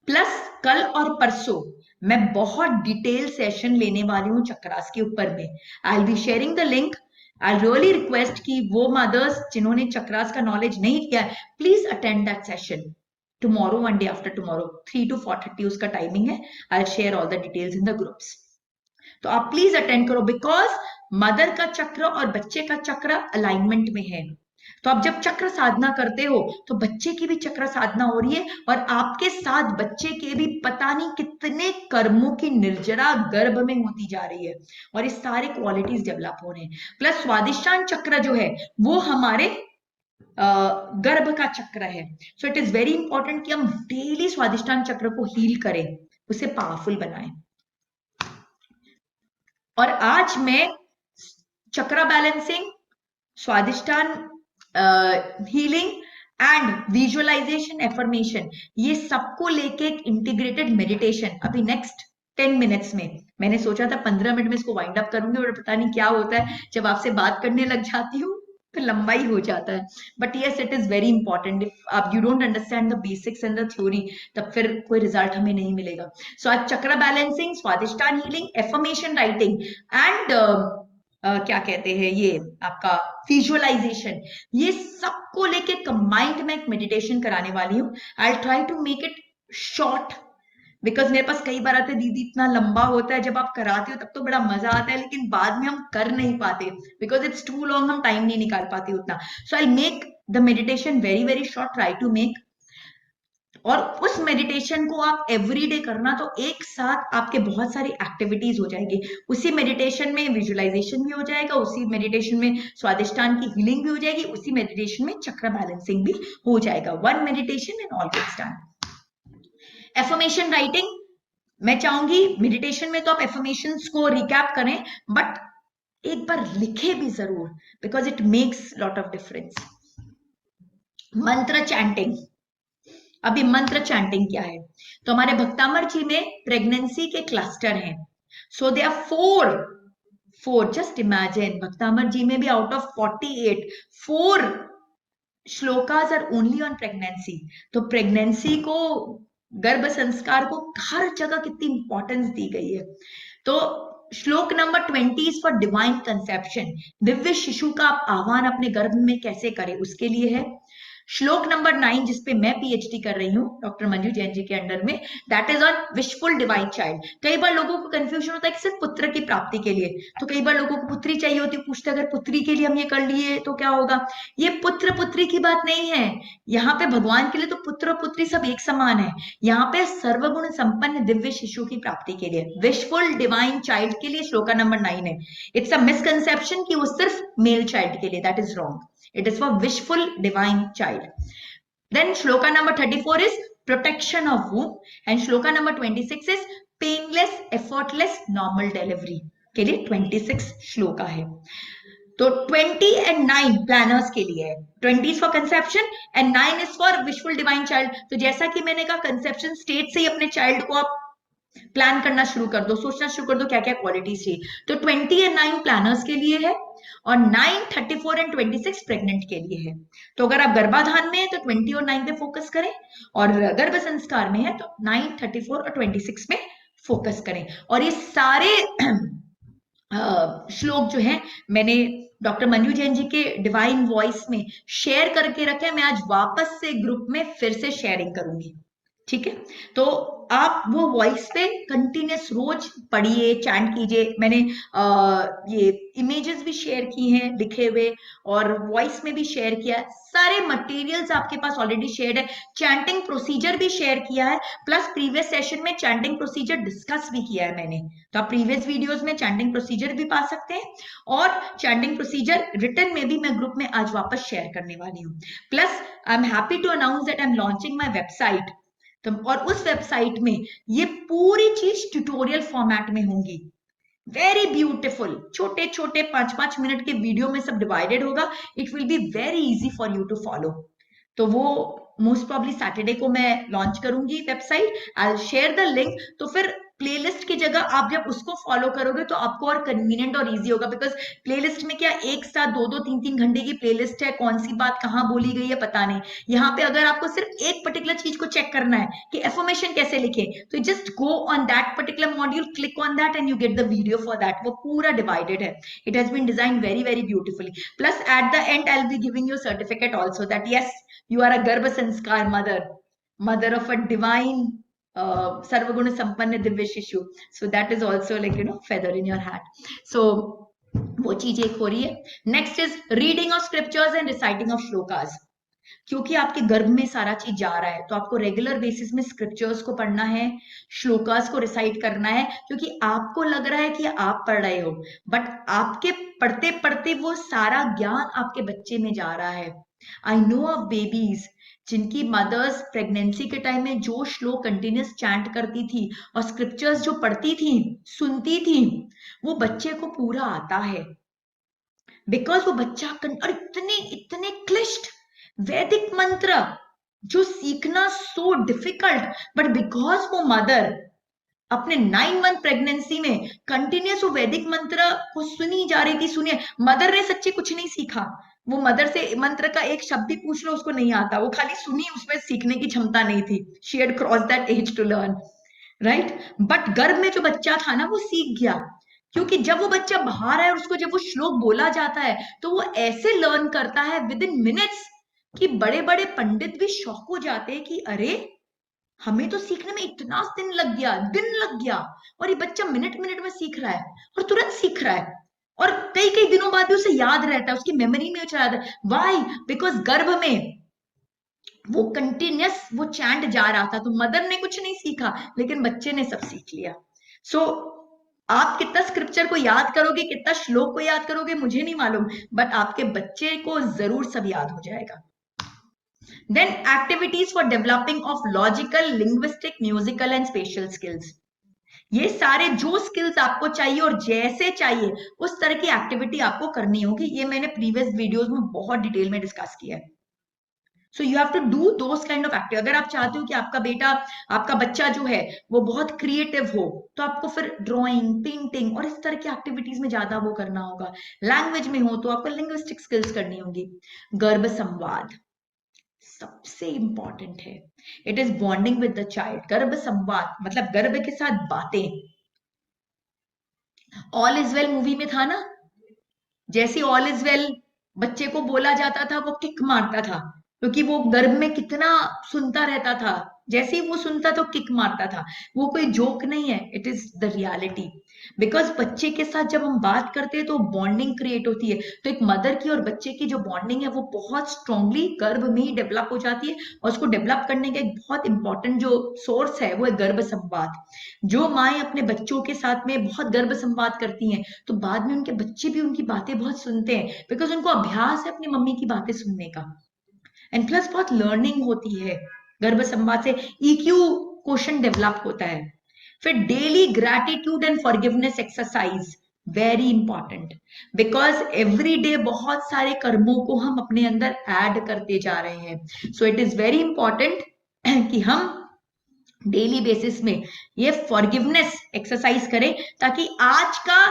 Plus कल और परसों मैं बहुत डिटेल सेशन लेने वाली हूँ चक्रास के ऊपर में, आई will be sharing the link. I really request कि वो मदर्स जिन्होंने चक्रास का नॉलेज नहीं किया है please attend that session tomorrow, one day after tomorrow, 3 to 4:30 उसका टाइमिंग है। I share all the details in the groups, तो आप प्लीज अटेंड करो, बिकॉज मदर का चक्र और बच्चे का चक्र अलाइनमेंट में है। तो आप जब चक्र साधना करते हो तो बच्चे की भी चक्र साधना हो रही है, और आपके साथ बच्चे के भी पता नहीं कितने कर्मों की निर्जरा गर्भ में होती जा रही है, और ये सारे क्वालिटीज डेवलप हो रहे हैं। प्लस स्वादिष्टान चक्र जो है वो हमारे गर्भ का चक्र है। सो इट इज वेरी इंपॉर्टेंट कि हम डेली स्वादिष्टान चक्र को हील करें, उसे पावरफुल बनाएं। और आज मैं chakra balancing, Swadhisthana healing and visualisation, affirmation, ये सबको लेके एक इंटीग्रेटेड मेडिटेशन अभी नेक्स्ट 10 मिनट्स में, मैंने सोचा था 15 मिनट में इसको वाइंड अप करूंगी, और पता नहीं क्या होता है जब आपसे बात करने लग जाती हूँ तो लंबा ही हो जाता है। But yes, it is very important. If आप you don't understand the basics and the theory, तब फिर कोई रिजल्ट हमें नहीं मिलेगा। सो आज चक्र balancing, Swadhisthana healing, affirmation writing and क्या कहते हैं ये आपका विजुअलाइजेशन, ये सबको लेके कंबाइंड मैं एक मेडिटेशन कराने वाली हूँ। I try to make it short, because मेरे पास कई बार आते दीदी इतना लंबा होता है, जब आप कराते हो तब तो बड़ा मजा आता है, लेकिन बाद में हम कर नहीं पाते बिकॉज इट्स टू लॉन्ग, हम टाइम नहीं निकाल पाते उतना। So I make the meditation very very short, try to make. और उस मेडिटेशन को आप एवरीडे करना, तो एक साथ आपके बहुत सारी एक्टिविटीज हो जाएगी। उसी मेडिटेशन में विजुअलाइजेशन भी हो जाएगा, उसी मेडिटेशन में स्वादिष्टान की हीलिंग भी हो जाएगी, उसी मेडिटेशन में चक्र बैलेंसिंग भी हो जाएगा। One meditation and all gets done. Affirmation writing, मैं चाहूंगी मेडिटेशन में तो आप एफर्मेशंस को रिकैप करें, बट एक बार लिखे भी जरूर, because it makes lot of difference. मंत्र चैंटिंग, अभी मंत्र चैंटिंग क्या है, तो हमारे भक्तामर जी में प्रेगनेंसी के क्लस्टर हैं। So they are four, just imagine, Bhaktamar ji में भी out of 48 4 shlokas are only on pregnancy. तो प्रेगनेंसी को, गर्भ संस्कार को हर जगह कितनी इंपॉर्टेंस दी गई है। तो श्लोक number 20 is for divine conception, Divya शिशु का आप आह्वान अपने गर्भ में कैसे करें उसके लिए है। श्लोक नंबर 9, जिसपे मैं पीएचडी कर रही हूँ डॉक्टर मंजू जैन जी के अंडर में, that is on wishful divine child. कई बार लोगों को कंफ्यूजन होता है कि सिर्फ पुत्र की प्राप्ति के लिए, तो कई बार लोगों को पुत्री चाहिए होती है, पूछते अगर पुत्री के लिए हम ये कर लिए तो क्या होगा। ये पुत्र पुत्री की बात नहीं है, यहाँ पे भगवान के लिए तो पुत्र और पुत्री सब एक समान है। यहाँ पे सर्वगुण संपन्न दिव्य शिशु की प्राप्ति के लिए, विशफुल डिवाइन चाइल्ड के लिए श्लोका नंबर 9 है। इट्स अ मिसकंसेप्शन कि वो सिर्फ मेल चाइल्ड के लिए, that is wrong. It is for wishful divine child. Then shloka number 34 is protection of womb, and shloka number 26 is painless, effortless, normal delivery के लिए 26 श्लोका है। तो 20 and 9 प्लानर्स के लिए है। 20 is for conception and 9 is for wishful divine child। तो जैसा कि मैंने कहा, कंसेप्शन स्टेट से ही अपने चाइल्ड को आप प्लान करना शुरू कर दो, सोचना शुरू कर दो क्या क्या क्वालिटीज चाहिए। तो 20 and 9 प्लानर्स के लिए है, और 9, 34 एंड 26 प्रेग्नेंट के लिए है। तो अगर आप गर्भाधान में है तो 20 और 9 पे फोकस करें, और गर्भ संस्कार में है तो 9, 34 और 26 में फोकस करें। और ये सारे श्लोक जो है मैंने डॉक्टर मंजू जैन जी के डिवाइन वॉइस में शेयर करके रखे, मैं आज वापस से ग्रुप में फिर से शेयरिंग करूंगी, ठीक है। तो आप वो वॉइस पे कंटिन्यूस रोज पढ़िए, चैंट कीजिए। मैंने ये इमेजेस भी शेयर की हैं लिखे हुए, और वॉइस में भी शेयर किया है। सारे मटेरियल्स आपके पास ऑलरेडी शेयर है, चैंटिंग प्रोसीजर भी शेयर किया है, प्लस प्रीवियस सेशन में चैंटिंग प्रोसीजर डिस्कस भी किया है मैंने। तो आप प्रीवियस वीडियोस में चैंटिंग प्रोसीजर भी पा सकते हैं, और चैंटिंग प्रोसीजर रिटन में भी मैं ग्रुप में आज वापस शेयर करने वाली हूँ। Plus I am happy to announce that I am launching my website. तो और उस वेबसाइट में ये पूरी चीज ट्यूटोरियल फॉर्मेट में होंगी, वेरी ब्यूटिफुल, छोटे छोटे 5-5 मिनट के वीडियो में सब डिवाइडेड होगा। It will be very easy for you to follow. तो वो मोस्ट प्रॉब्ली सैटरडे को मैं लॉन्च करूंगी website, I will share the link. तो फिर प्लेलिस्ट की जगह आप जब उसको फॉलो करोगे तो आपको और कन्वीनियंट और इजी होगा, बिकॉज प्लेलिस्ट में क्या एक साथ 2-2, 3-3 घंटे की प्लेलिस्ट है, कौन सी बात कहाँ बोली गई है पता नहीं। यहाँ पे अगर आपको सिर्फ एक पर्टिकुलर चीज को चेक करना है कि एफर्मेशन कैसे लिखे, तो just go on that particular module, click on that and you get the video for that. वो पूरा डिवाइडेड है, it has been design very very beautifully. Plus at the end I will be giving you certificate also that yes you are a garba sanskar mother of a divine sarvaguna sampanna divya shishu. So that is also like, feather in your hat. So वो चीज एक हो रही है। Next is reading of scriptures and reciting of shlokas. क्योंकि आपके गर्भ में सारा चीज जा रहा है तो आपको रेगुलर बेसिस में स्क्रिप्चर्स को पढ़ना है, श्लोकास को रिसाइट करना है, क्योंकि आपको लग रहा है कि आप पढ़ रहे हो, बट आपके पढ़ते पढ़ते वो सारा ज्ञान आपके बच्चे में जा रहा है। आई नो ऑफ बेबीज जिनकी मदर्स प्रेगनेंसी के टाइम में जो श्लोक कंटिन्यूस चैंट करती थी और स्क्रिप्चर्स जो पढ़ती थी, सुनती थी, वो बच्चे को पूरा आता है। बिकॉज वो बच्चा और इतने इतने क्लिष्ट वैदिक मंत्र जो सीखना सो डिफिकल्ट, बट बिकॉज वो मदर अपने 9 मंथ प्रेगनेंसी में कंटिन्यूस वो वैदिक मंत्र को सुनी जा रही थी। सुनिए, मदर ने सच्ची कुछ नहीं सीखा, वो मदर से मंत्र का एक शब्द भी पूछ लो उसको नहीं आता, वो खाली सुनी, उसमें सीखने की क्षमता नहीं थी। She had cross that age to learn, right. But गर्भ में जो बच्चा था ना वो सीख गया, क्योंकि जब वो बच्चा बाहर है और उसको जब वो श्लोक बोला जाता है तो वो ऐसे लर्न करता है विद इन मिनट्स कि बड़े बड़े पंडित भी शॉक हो जाते हैं कि अरे हमें तो सीखने में इतना दिन लग गया, और ये बच्चा मिनट मिनट में सीख रहा है और तुरंत सीख रहा है, और कई कई दिनों बाद भी उसे याद रहता है, उसकी मेमोरी में चला जाता है। वाई? बिकॉज गर्भ में वो कंटिन्यूस वो चैंट जा रहा था, तो मदर ने कुछ नहीं सीखा लेकिन बच्चे ने सब सीख लिया। सो आप कितना स्क्रिप्चर को याद करोगे, कितना श्लोक को याद करोगे मुझे नहीं मालूम, बट आपके बच्चे को जरूर सब याद हो जाएगा। Then activities for developing of logical, linguistic, musical and spatial skills. ये सारे जो स्किल्स आपको चाहिए और जैसे चाहिए उस तरह की एक्टिविटी आपको करनी होगी। ये मैंने प्रीवियस वीडियोस में बहुत डिटेल में डिस्कस किया है। So you have to do those kind of activity. अगर आप चाहते हो कि आपका बेटा, आपका बच्चा जो है वो बहुत क्रिएटिव हो, तो आपको फिर ड्राइंग, पेंटिंग और इस तरह की एक्टिविटीज में ज्यादा वो करना होगा। लैंग्वेज में हो तो आपको लिंग्विस्टिक स्किल्स करनी होगी। गर्भ संवाद सबसे इंपॉर्टेंट है। It is bonding with the child. गर्भ संवाद मतलब गर्भ के साथ बातें। ऑल इज वेल मूवी में था ना, जैसे ऑल इज वेल बच्चे को बोला जाता था वो किक मारता था, क्योंकि वो गर्भ में कितना सुनता रहता था, जैसे ही वो सुनता तो किक मारता था। वो कोई जोक नहीं है, it is the reality. Because बच्चे के साथ जब हम बात करते हैं तो बॉन्डिंग क्रिएट होती है, तो एक मदर की और बच्चे की जो बॉन्डिंग है वो बहुत स्ट्रांगली गर्भ में ही डेवलप हो जाती है, और उसको डेवलप करने का एक बहुत इंपॉर्टेंट जो सोर्स है वो है गर्भ संवाद। जो माएं अपने बच्चों के साथ में बहुत गर्भ संवाद करती हैं तो बाद में उनके बच्चे भी उनकी बातें बहुत सुनते हैं, बिकॉज उनको अभ्यास है अपनी मम्मी की बातें सुनने का। एंड प्लस बहुत लर्निंग होती है गर्भ संवाद से, ईक्यू क्वेश्चन डेवलप होता है। फिर daily gratitude and forgiveness exercise, very important, because every day बहुत सारे कर्मों को हम अपने अंदर ऐड करते जा रहे हैं। सो इट इज वेरी इंपॉर्टेंट कि हम डेली बेसिस में ये फॉरगिवनेस एक्सरसाइज करें, ताकि आज का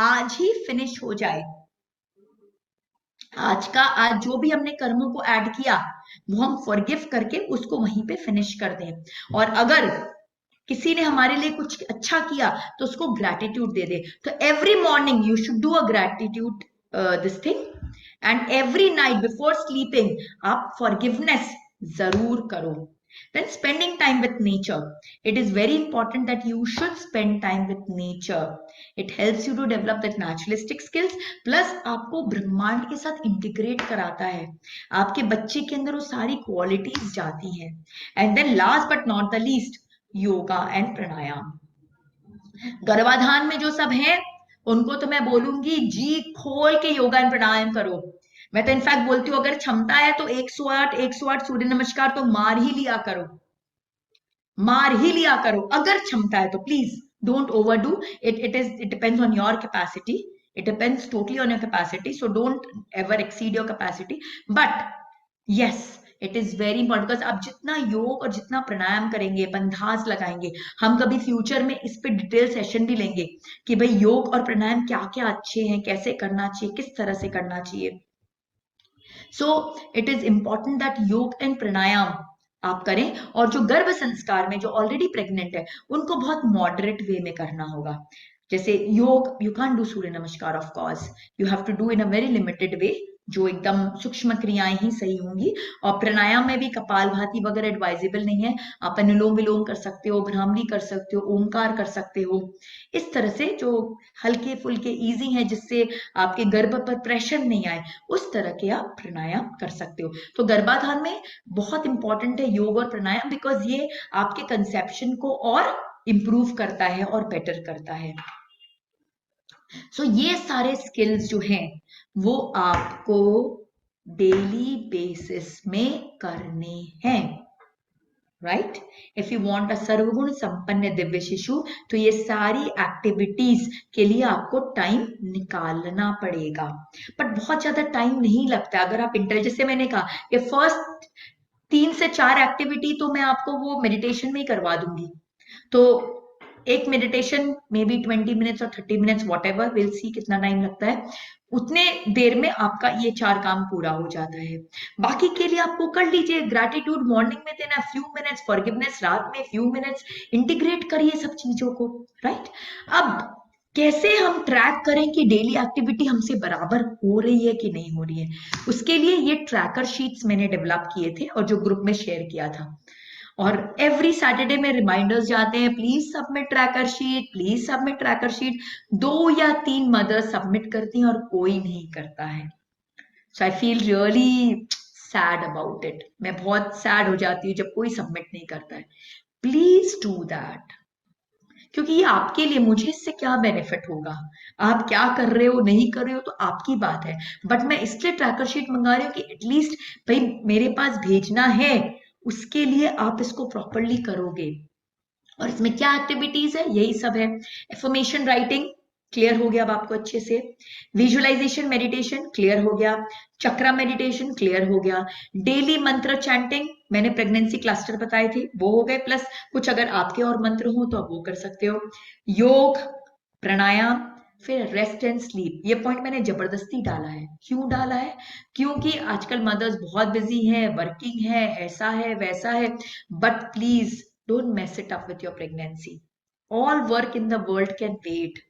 आज ही फिनिश हो जाए। आज जो भी हमने कर्मों को ऐड किया वो हम फॉरगिव करके उसको वहीं पे फिनिश कर दें। और अगर किसी ने हमारे लिए कुछ अच्छा किया तो उसको ग्रैटिट्यूड दे दे। तो every morning you should do a gratitude this thing, and every night before sleeping आप फॉरगिवनेस जरूर करो। Then spending time with nature. It is very important that you should spend time with nature. It helps you to develop that naturalistic skills. Plus आपको ब्रह्मांड के साथ integrate कराता है, आपके बच्चे के अंदर वो सारी क्वालिटीज जाती हैं। And then last but not the least, yoga and pranayama. गर्भाधान में जो सब है उनको तो मैं बोलूंगी जी खोल के योगा एंड प्राणायाम करो। मैं तो इनफैक्ट बोलती हूँ अगर क्षमता है तो 108 सूर्य नमस्कार तो मार ही लिया करो, मार ही लिया करो अगर क्षमता है तो। Please don't overdo it, it depends on your capacity, it depends totally on your capacity, so don't ever exceed your capacity. But yes, it is very important, because आप जितना योग और जितना प्राणायाम करेंगे, बंधास लगाएंगे, हम कभी फ्यूचर में इस पे डिटेल सेशन भी लेंगे कि भाई योग और प्राणायाम क्या क्या अच्छे हैं, कैसे करना चाहिए, किस तरह से करना चाहिए। सो इट इज इंपॉर्टेंट दैट योग एंड प्राणायाम आप करें, और जो गर्भ संस्कार में जो ऑलरेडी प्रेग्नेंट है उनको बहुत मॉडरेट वे में करना होगा। जैसे योग, you can't do Surya Namaskar of course, you have to do in a very limited way, जो एकदम सूक्ष्म क्रियाएं ही सही होंगी। और प्राणायाम में भी कपालभाति वगैरह एडवाइजेबल नहीं है। आप अनुलोम विलोम कर सकते हो, भ्रामरी कर सकते हो, ओमकार कर सकते हो। इस तरह से जो हल्के फुल्के इजी हैं, जिससे आपके गर्भ पर प्रेशर नहीं आए, उस तरह के आप प्राणायाम कर सकते हो। तो गर्भाधान में बहुत इंपॉर्टेंट है योग और प्राणायाम, बिकॉज ये आपके कंसेप्शन को और इंप्रूव करता है और बेटर करता है। सो ये सारे स्किल्स जो हैं वो आपको डेली बेसिस में करने हैं, right. If you want a सर्वगुण संपन्न दिव्य शिशु, तो ये सारी एक्टिविटीज के लिए आपको टाइम निकालना पड़ेगा। बट बहुत ज्यादा टाइम नहीं लगता अगर आप इंटेलिजेंस से, मैंने कहा कि फर्स्ट 3 से 4 एक्टिविटी तो मैं आपको वो मेडिटेशन में ही करवा दूंगी। तो एक मेडिटेशन मे बी 20 मिनट्स और 30 minutes, what ever, will see कितना टाइम लगता है। उतने देर में आपका ये 4 काम पूरा हो जाता है। बाकी के लिए आपको कर लीजिए। ग्रैटिट्यूड मॉर्निंग में देना फ्यू मिनट्स, फॉरगिवनेस रात में फ्यू मिनट्स, इंटीग्रेट करिए सब चीजों को, राइट। अब कैसे हम ट्रैक करें कि डेली एक्टिविटी हमसे बराबर हो रही है कि नहीं हो रही है, उसके लिए ये ट्रैकर शीट्स मैंने डेवलप किए थे और जो ग्रुप में शेयर किया था। और एवरी सैटरडे में रिमाइंडर्स जाते हैं, please submit tracker sheet, please submit tracker sheet. 2 या 3 मदर्स सबमिट करती हैं और कोई नहीं करता है। So I feel really sad about it. मैं बहुत सैड हो जाती हूँ जब कोई सबमिट नहीं करता है। प्लीज डू दैट, क्योंकि ये आपके लिए, मुझे इससे क्या बेनिफिट होगा। आप क्या कर रहे हो नहीं कर रहे हो तो आपकी बात है, बट मैं इसलिए ट्रैकर शीट मंगा रही हूँ कि एटलीस्ट भाई मेरे पास भेजना है, उसके लिए आप इसको प्रॉपरली करोगे। और इसमें क्या एक्टिविटीज है, यही सब है। एफर्मेशन राइटिंग क्लियर हो गया अब आपको अच्छे से। विजुअलाइजेशन मेडिटेशन क्लियर हो गया। चक्रा मेडिटेशन क्लियर हो गया। डेली मंत्र चैंटिंग मैंने प्रेगनेंसी क्लस्टर बताए थे, वो हो गए। प्लस कुछ अगर आपके और मंत्र हो तो आप वो कर सकते हो। योग, प्राणायाम, फिर रेस्ट एंड स्लीप। ये पॉइंट मैंने जबरदस्ती डाला है। क्यों डाला है? क्योंकि आजकल मदर्स बहुत बिजी हैं, वर्किंग है, ऐसा है वैसा है। But please don't mess it up with your pregnancy. All work in the world can wait,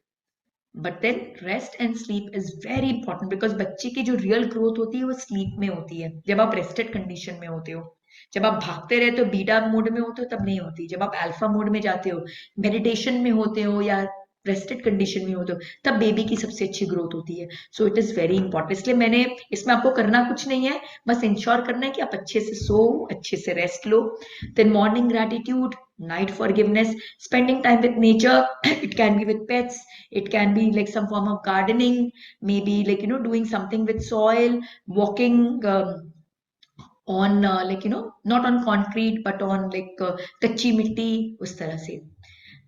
but then rest and sleep is very important, because बच्चे की जो रियल ग्रोथ होती है वो स्लीप में होती है, जब आप रेस्टेड कंडीशन में होते हो। जब आप भागते रहते हो, बीटा मोड में होते हो, तब नहीं होती। जब आप अल्फा मोड में जाते हो, मेडिटेशन में होते हो या रेस्टेड कंडीशन में होते हो, तब बेबी की सबसे अच्छी ग्रोथ होती है। सो इट इज वेरी इंपॉर्टेंट। इसलिए मैंने इसमें आपको करना कुछ नहीं है, बस इंश्योर करना है कि आप अच्छे से सो, अच्छे से रेस्ट लो। Then morning gratitude, night forgiveness, spending time with nature. It can be with pets, it can be like some form of gardening, maybe like doing something with soil, walking on like not on concrete but on like कच्ची मिट्टी, उस तरह से।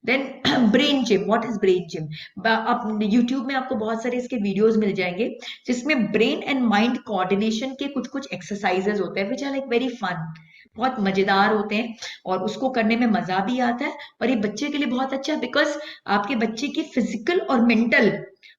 Then brain gym. What is brain gym? आप YouTube में आपको बहुत सारे इसके वीडियोस मिल जाएंगे, जिसमें ब्रेन एंड माइंड कोऑर्डिनेशन के कुछ कुछ एक्सरसाइजेस होते हैं, which are like very fun, बहुत मजेदार होते हैं और उसको करने में मजा भी आता है। और ये बच्चे के लिए बहुत अच्छा है, बिकॉज आपके बच्चे की फिजिकल और मेंटल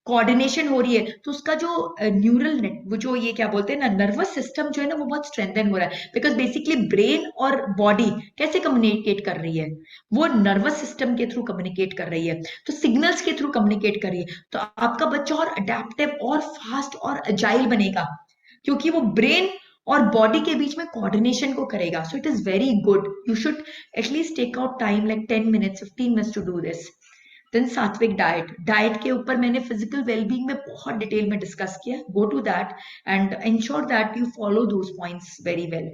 कोऑर्डिनेशन हो रही है, तो उसका जो न्यूरल नेट, वो जो ये क्या बोलते हैं ना, नर्वस सिस्टम जो है ना, वो बहुत स्ट्रेंथन हो रहा है। बिकॉज बेसिकली ब्रेन और बॉडी कैसे कम्युनिकेट कर रही है, वो नर्वस सिस्टम के थ्रू कम्युनिकेट कर रही है, तो सिग्नल्स के थ्रू कम्युनिकेट कर रही है। तो आपका बच्चा और अडेप्टिव और फास्ट और अजाइल बनेगा, क्योंकि वो ब्रेन और बॉडी के बीच में कोऑर्डिनेशन को करेगा। So it is very good. You should at least take out time like 10 minutes 15 minutes to do this. Then sattvic diet. Diet के ऊपर मैंने फिजिकल वेलबींग में बहुत डिटेल में डिस्कस किया, go to that and ensure that you follow those points very well.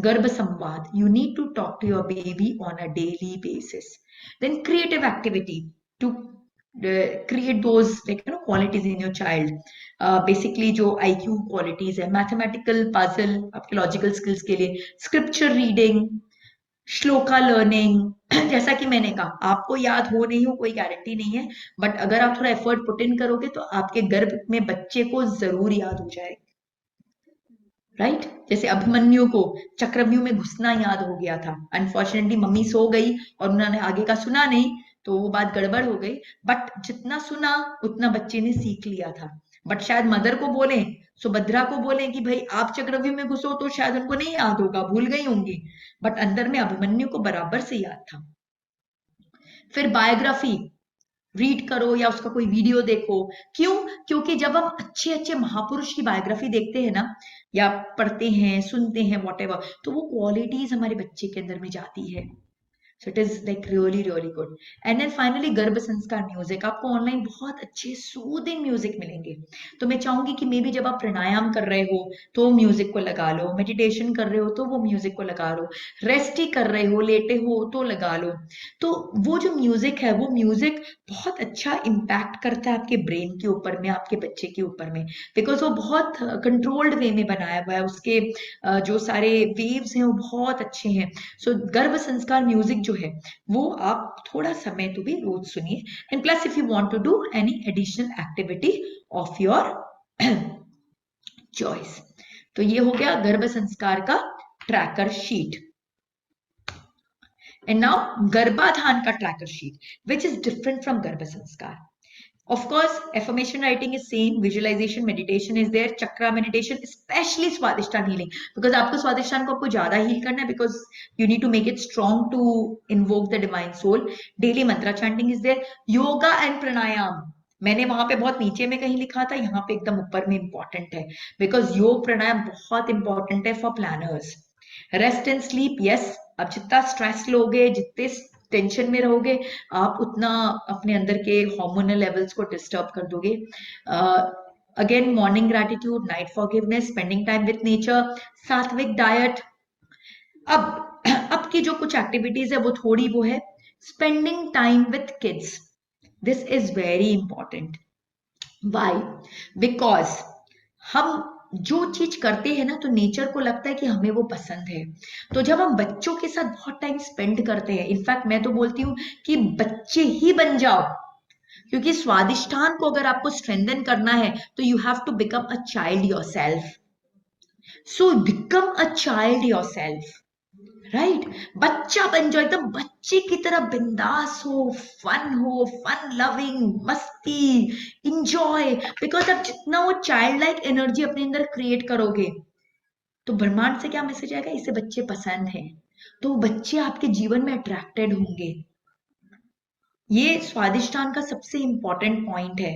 गर्भ संवाद, you need to talk to your baby on a daily basis. Then creative activity to create those like qualities in your child. Basically जो IQ qualities है, mathematical puzzle आपके logical skills के लिए, scripture reading, shloka learning. जैसा कि मैंने कहा, आपको याद हो नहीं हो कोई गारंटी नहीं है, बट अगर आप थोड़ा एफर्ट पुट इन करोगे तो आपके गर्भ में बच्चे को जरूर याद हो जाएगा, राइट। जैसे अभिमन्यु को चक्रव्यूह में घुसना याद हो गया था, अनफॉर्चुनेटली मम्मी सो गई और उन्होंने आगे का सुना नहीं, तो वो बात गड़बड़ हो गई। बट जितना सुना उतना बच्चे ने सीख लिया था। बट शायद मदर को बोले, सुभद्रा को बोले कि भाई आप चक्रव्यूह में घुसो, तो शायद उनको नहीं याद होगा, भूल गई होंगी। बट अंदर में अभिमन्यु को बराबर से याद था। फिर बायोग्राफी, रीड करो या उसका कोई वीडियो देखो। क्यों? क्योंकि जब हम अच्छे अच्छे महापुरुष की बायोग्राफी देखते हैं ना, या पढ़ते हैं, सुनते हैं, वॉटेवर, तो वो क्वालिटीज हमारे बच्चे के अंदर में जाती है। So it is like really really good. And then finally गर्भ संस्कार म्यूजिक, आपको ऑनलाइन बहुत अच्छे सूदिंग म्यूजिक मिलेंगे। तो मैं चाहूंगी कि मे भी जब आप प्राणायाम कर रहे हो तो म्यूजिक को लगा लो, मेडिटेशन कर रहे हो तो वो म्यूजिक को लगा लो, रेस्ट ही कर रहे हो, लेटे हो तो लगा लो। तो वो जो म्यूजिक है, वो म्यूजिक बहुत अच्छा इम्पैक्ट करता है आपके ब्रेन के ऊपर में, आपके बच्चे के ऊपर में, बिकॉज वो बहुत कंट्रोल्ड वे में बनाया हुआ है, उसके जो सारे वेव्स हैं वो बहुत अच्छे हैं। सो गर्भ संस्कार म्यूजिक जो है वो आप थोड़ा समय तो भी रोज सुनिए। And plus if you want to do any additional activity of your choice. तो ये हो गया गर्भ संस्कार का ट्रैकर शीट। एंड नाउ गर्भाधान का tracker sheet which is different from गर्भ संस्कार। Of course, affirmation writing is same, visualization, meditation is there, chakra meditation, especially Swadhisthana healing, because आपको स्वादिष्टान को आपको ज्यादा heal करना है, because you need to make it strong to invoke the divine soul. Daily mantra chanting is there, yoga and pranayam. मैंने वहां पे बहुत नीचे में कहीं लिखा था, यहाँ पे एकदम ऊपर में इंपॉर्टेंट है, बिकॉज योग प्राणायाम बहुत इंपॉर्टेंट है for planners. Rest and sleep, yes, अब जितना स्ट्रेस लोगे, जितने टेंशन में रहोगे, आप उतना अपने अंदर के हार्मोनल लेवल्स को डिस्टर्ब कर दोगे। Again morning gratitude, night forgiveness, spending time with nature, सात्विक डाइट। अब की जो कुछ एक्टिविटीज है वो थोड़ी वो है, spending time with kids, this is very important. Why? Because हम जो चीज करते हैं ना, तो नेचर को लगता है कि हमें वो पसंद है। तो जब हम बच्चों के साथ बहुत टाइम स्पेंड करते हैं, इनफैक्ट मैं तो बोलती हूँ कि बच्चे ही बन जाओ, क्योंकि स्वादिष्टान को अगर आपको स्ट्रेंथन करना है तो you have to become a child yourself. So become a child yourself, right? बच्चा बन जाओ, एकदम बच्चे की तरह बिंदास हो, फन लविंग, मस्ती, इंजॉय। बिकॉज आप जितना वो चाइल्ड लाइक एनर्जी अपने अंदर क्रिएट करोगे, तो ब्रह्मांड से क्या मैसेज आएगा? इसे बच्चे पसंद है, तो बच्चे आपके जीवन में अट्रैक्टेड होंगे। ये स्वादिष्टान का सबसे इंपॉर्टेंट पॉइंट है।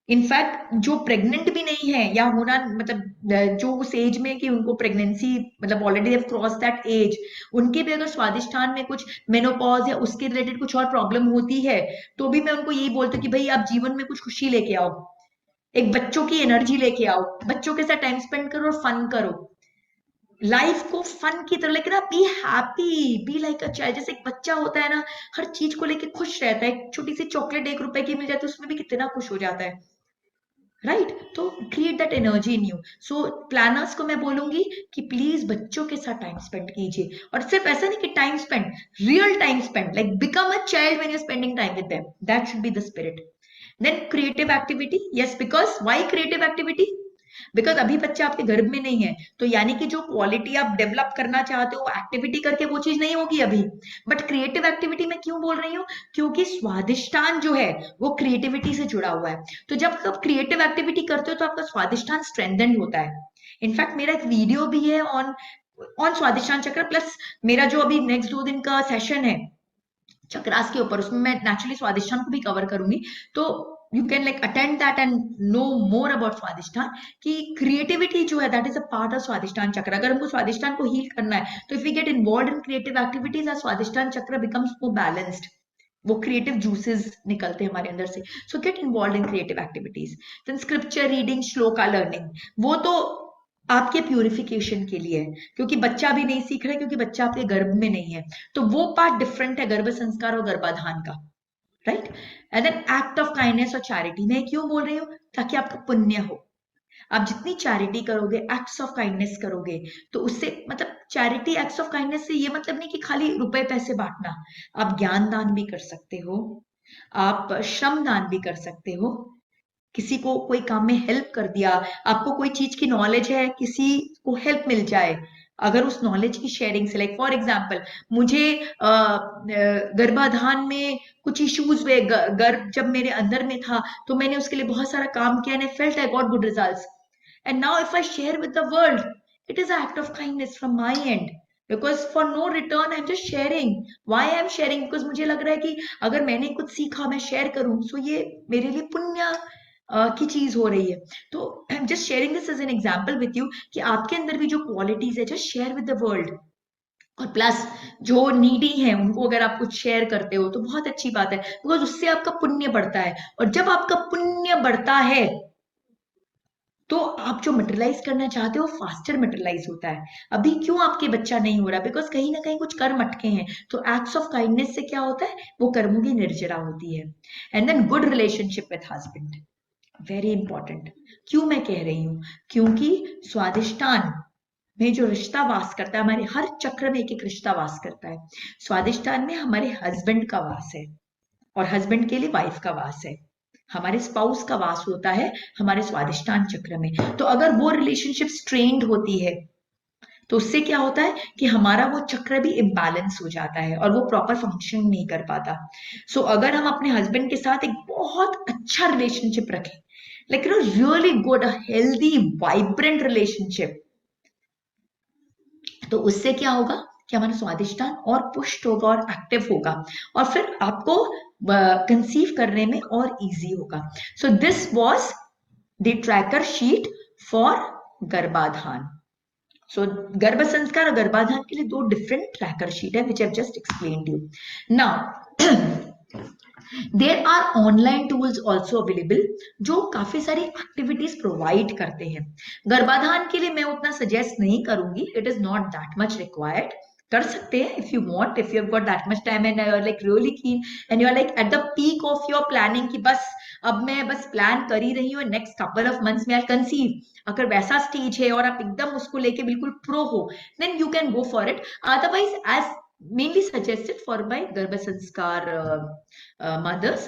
इनफैक्ट जो प्रेग्नेंट भी नहीं है, या होना मतलब जो उस एज में कि उनको प्रेगनेंसी मतलब already have cross that age, उनके भी अगर स्वादिष्टान में कुछ मेनोपॉज या उसके रिलेटेड कुछ और प्रॉब्लम होती है, तो भी मैं उनको यही बोलती हूँ कि भाई आप जीवन में कुछ खुशी लेके आओ, एक बच्चों की एनर्जी लेके आओ, बच्चों के साथ टाइम स्पेंड करो और फन करो, लाइफ को फन की तरह लेके ना, be happy, be like a child. जैसे एक बच्चा होता है ना, हर चीज को लेके खुश रहता है, एक छोटी सी चॉकलेट 1 रुपए की मिल जाती है, उसमें भी कितना खुश हो जाता है, राइट? तो create that energy in you. So planners को मैं बोलूंगी कि प्लीज बच्चों के साथ टाइम स्पेंड कीजिए, और सिर्फ ऐसा नहीं कि time spend, real time spend, like become a child when you are spending time with them, that should be the spirit. Then creative activity, yes, because why creative activity? Because अभी बच्चा आपके गर्भ में नहीं है, तो यानी कि जो क्वालिटी आप डेवलप करना चाहते हो, एक्टिविटी करके वो चीज नहीं होगी अभी। बट क्रिएटिव एक्टिविटी मैं क्यों बोल रही हूँ? क्योंकि स्वादिष्टान जो है वो क्रिएटिविटी से जुड़ा हुआ है। तो जब आप क्रिएटिव एक्टिविटी करते हो तो आपका स्वादिष्टान स्ट्रेंथेंड होता है। इनफैक्ट मेरा एक वीडियो भी है ऑन ऑन स्वादिष्टान चक्र, प्लस मेरा जो अभी नेक्स्ट 2 दिन का सेशन है चक्रास के ऊपर, उसमें मैं नेचुरली स्वादिष्टान को भी कवर करूंगी। तो you can like attend that and know more about Swadhisthana, कि क्रिएटिविटी जो है that is a part of Swadhisthana chakra. अगर हमको स्वादिष्टान को हील करना है, तो if we get involve in creative activities, our Swadhisthana chakra becomes more balanced, वो क्रिएटिव जूसेस निकलते हैं हमारे अंदर से। So get involve in creative activities. Then scripture reading, shloka learning, वो तो आपके प्यूरिफिकेशन के लिए है, क्योंकि बच्चा भी नहीं सीख रहा है, क्योंकि बच्चा आपके गर्भ में नहीं है। तो वो पार्ट डिफरेंट है गर्भ संस्कार और गर्भाधान का, right? And then act of kindness और चैरिटी, मैं क्यों बोल रही हूँ? ताकि आपका पुण्य हो। आप जितनी चैरिटी करोगे, एक्ट्स ऑफ काइंडनेस करोगे, तो उससे मतलब चैरिटी, एक्ट्स ऑफ काइंडनेस से ये मतलब नहीं कि खाली रुपए पैसे बांटना, आप ज्ञान दान भी कर सकते हो, आप श्रम दान भी कर सकते हो, किसी को कोई काम में हेल्प कर दिया, आपको कोई चीज की नॉलेज है, किसी को हेल्प मिल जाए, अगर उस नॉलेज की शेयरिंग से, लाइक फॉर एग्जांपल मुझे गर्भाधान में कुछ इश्यूज हुए, गर्भ जब मेरे अंदर में था, तो मैंने उसके लिए बहुत सारा काम किया, and I felt I got good results, and now if I share with the world, it is a act of kindness from my end. Because for no return I am just sharing. Why I am sharing? Because मुझे लग रहा है कि अगर मैंने कुछ सीखा मैं शेयर करूं, सो ये मेरे लिए पुण्य की चीज हो रही है. तो I am just sharing this as an example with you कि आपके अंदर भी जो क्वालिटीज है just share with the world. और प्लस जो नीडी है उनको अगर आप कुछ शेयर करते हो तो बहुत अच्छी बात है, बिकॉज उससे आपका पुण्य बढ़ता है. और जब आपका पुण्य बढ़ता है तो आप जो मटेरियलाइज करना चाहते हो फास्टर मटेरियलाइज होता है. अभी क्यों आपके बच्चा नहीं हो रहा? बिकॉज कहीं ना कहीं कुछ कर्म अटके हैं. तो एक्ट्स ऑफ काइंडनेस से क्या होता है? वो कर्मों की निर्जरा होती है. And then good relationship with husband, very important. क्यों मैं कह रही हूं? क्योंकि स्वादिष्टान में जो रिश्ता वास करता है, हमारे हर चक्र में एक एक रिश्ता वास करता है. स्वादिष्टान में हमारे हस्बैंड का वास है, और हस्बैंड के लिए वाइफ का वास है. हमारे स्पाउस का वास होता है हमारे स्वादिष्टान चक्र में. तो अगर वो रिलेशनशिप स्ट्रेन्ड होती है तो उससे क्या होता है कि हमारा वो चक्र भी इम्बैलेंस हो जाता है और वो प्रॉपर फंक्शन नहीं कर पाता. सो अगर हम अपने हस्बैंड के साथ एक बहुत अच्छा रिलेशनशिप रखें, like you no really good healthy vibrant relationship, तो उससे क्या होगा कि हमारा स्वादिष्टान और पुष्ट होगा और एक्टिव होगा, और फिर आपको कंसीव करने में और इजी होगा. सो this was the tracker sheet for गर्भाधान. सो गर्भ संस्कार और गर्भाधान के लिए दो डिफरेंट ट्रैकर शीट है which I just explained you. Now there are online tools also available जो काफी सारी एक्टिविटीज प्रोवाइड करते हैं. गर्भाधान के लिए मैं उतना सजेस्ट नहीं करूंगी, it is not that much required. कर सकते हैं if you want, if you have got that much time and you are like really keen and you are like at the peak of your planning कि बस अब मैं बस plan कर ही रही हूँ नेक्स्ट कपल ऑफ मंथ्स में आई conceive. अगर वैसा स्टेज है और आप एकदम उसको लेके बिल्कुल प्रो हो, then you can go for it. Otherwise as mainly suggested for my गर्भ संस्कार mothers,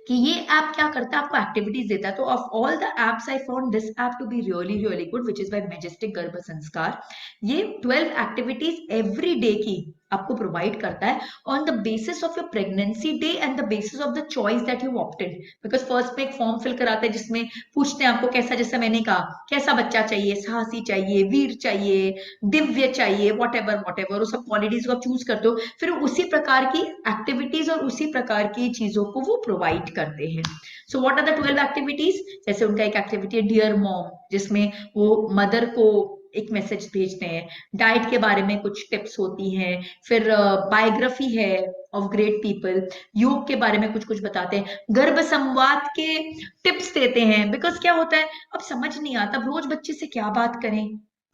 कि ये ऐप क्या करता है? आपको एक्टिविटीज देता है. तो of all the apps I found this app to be really really good which is by Majestic Garbh Sanskar. ये 12 एक्टिविटीज एवरी डे की आपको प्रोवाइड करता है on the basis of your pregnancy day and the basis of the choice that you opted. Because first में एक form fill कराता है जिसमें पूछते हैं आपको कैसा, जैसा मैंने कहा, कैसा बच्चा चाहिए, साहसी चाहिए, वीर चाहिए, दिव्य चाहिए, वॉट एवर वो सब क्वालिटीज को आप चूज करते हो. फिर उसी प्रकार की एक्टिविटीज और उसी प्रकार की चीजों को वो प्रोवाइड करते हैं. So what are the 12 activities? जैसे उनका एक एक्टिविटी है डियर मॉम, जिसमें वो मदर को एक मैसेज भेजते हैं. डाइट के बारे में कुछ टिप्स होती हैं. फिर बायोग्राफी है ऑफ ग्रेट पीपल. योग के बारे में कुछ कुछ बताते हैं. गर्भ संवाद के टिप्स देते हैं. बिकॉज क्या होता है, अब समझ नहीं आता रोज बच्चे से क्या बात करें.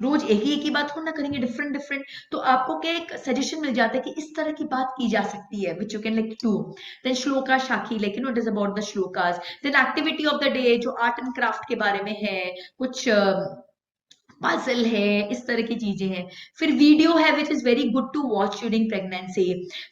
रोज एक ही बात थोड़ा ना करेंगे, डिफरेंट डिफरेंट. तो आपको क्या एक सजेशन मिल जाता है कि इस तरह की बात की जा सकती है which you can like do. Then shloka शाखी, like you know it is about the shlokas. Then activity of the day जो आर्ट एंड क्राफ्ट के बारे में है, कुछ पजल है, इस तरह की चीजें हैं. फिर वीडियो है which is very good to watch during pregnancy.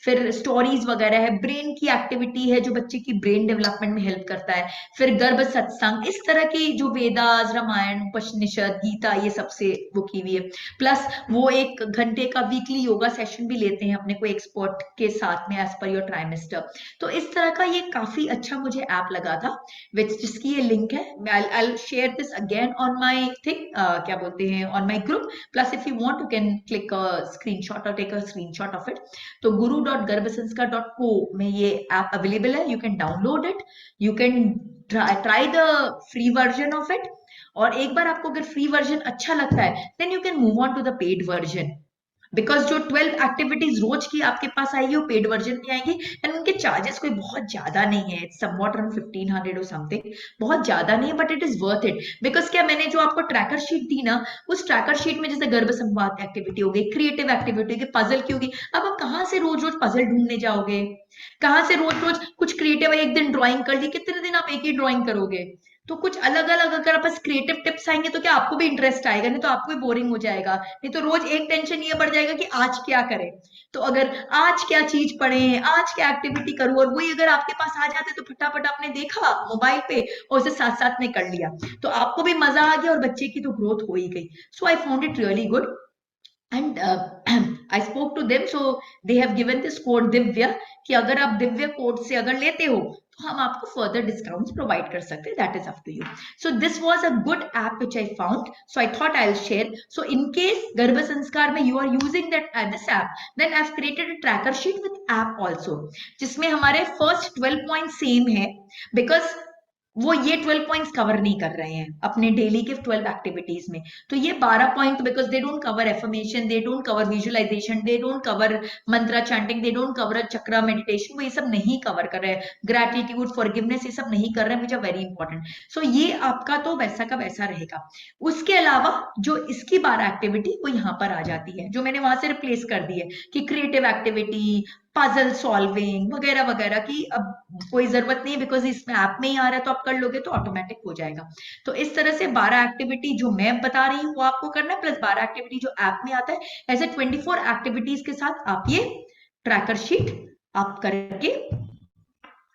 फिर स्टोरीज वगैरह है. ब्रेन की एक्टिविटी है जो बच्चे की ब्रेन डेवलपमेंट में हेल्प करता है. फिर गर्भ सत्संग, इस तरह की जो वेदास, रामायण, उपनिषद, गीता, ये सबसे वो की हुई है. प्लस वो 1 घंटे का वीकली योगा सेशन भी लेते हैं अपने को एक्सपर्ट के साथ में एज पर योर ट्राइमेस्टर. तो इस तरह का ये काफी अच्छा मुझे ऐप लगा था विच जिसकी ये लिंक है. I'll share this again on my thing, क्या बोलते हैं, on my group. Plus if you want you can click a screenshot or take a screenshot of it. तो guru.garbhasanskar.co में ये ऐप अवेलेबल है. You can download it, you can try the free version of it. और एक बार आपको अगर free version अच्छा लगता है then you can move on to the paid version. Because जो 12 एक्टिविटीज रोज की आपके पास आएगी वो पेड वर्जन में आएगी. एंड उनके चार्जेस कोई बहुत ज्यादा नहीं है, समवॉट अराउंड 1500 और समथिंग, बहुत ज्यादा नहीं है, but it is worth it. Because क्या, मैंने जो आपको ट्रैकर शीट दी ना, उस ट्रैकर शीट में जैसे गर्भ संवाद एक्टिविटी हो गई, क्रिएटिव एक्टिविटी होगी, पजल की होगी. अब आप कहाँ से रोज रोज पजल ढूंढने जाओगे? कहाँ से रोज रोज कुछ क्रिएटिव? एक दिन ड्रॉइंग कर ली, कितने दिन आप एक ही ड्रॉइंग करोगे? तो कुछ अलग अलग अगर आप क्रिएटिव टिप्स आएंगे तो क्या आपको भी इंटरेस्ट आएगा? नहीं तो आपको भी बोरिंग हो जाएगा. नहीं तो रोज एक टेंशन ये बढ़ जाएगा कि आज क्या करें. तो अगर आज क्या चीज पढ़े, आज क्या एक्टिविटी करूं, और वही अगर आपके पास आ जाते तो फटाफट आपने देखा मोबाइल पे और उसे साथ साथ में कर लिया, तो आपको भी मजा आ गया और बच्चे की तो ग्रोथ हो ही गई. So I found it really good. And I spoke to them, so they have given this code Divya कि अगर आप दिव्य कोड से अगर लेते हो तो हम आपको फर्दर डिस्काउंट्स प्रोवाइड कर सकते हैं. That is up to you. So this was a good app which I found, so I thought I will share. So in case Garbh Sanskar में you are using that this app, then I have created a tracker sheet with app also, जिसमें हमारे first 12 point same है, because वो ये 12 points cover नहीं कर रहे हैं अपने डेली के 12 एक्टिविटीज में. तो ये 12 point, because they don't cover affirmation, they don't cover visualisation, they don't cover mantra chanting, they don't cover chakra meditation, वो ये सब नहीं कवर कर रहे हैं. ग्रैटिट्यूड, फॉरगिवनेस, ये सब नहीं कर रहे हैं, विच आर वेरी इंपॉर्टेंट. सो ये आपका तो वैसा का वैसा रहेगा. उसके अलावा जो इसकी 12 एक्टिविटी वो यहाँ पर आ जाती है, जो मैंने वहां से रिप्लेस कर दी है कि क्रिएटिव एक्टिविटी, पजल सॉल्विंग वगैरह वगैरह की अब कोई जरूरत नहीं है, बिकॉज इसमें ऐप में ही आ रहा है, तो आप कर लोगे तो ऑटोमेटिक हो जाएगा. तो इस तरह से 12 एक्टिविटी जो मैं बता रही हूँ वो आपको करना है, प्लस 12 एक्टिविटी जो ऐप में आता है. ऐसे 24 एक्टिविटीज के साथ आप ये ट्रैकर शीट आप करके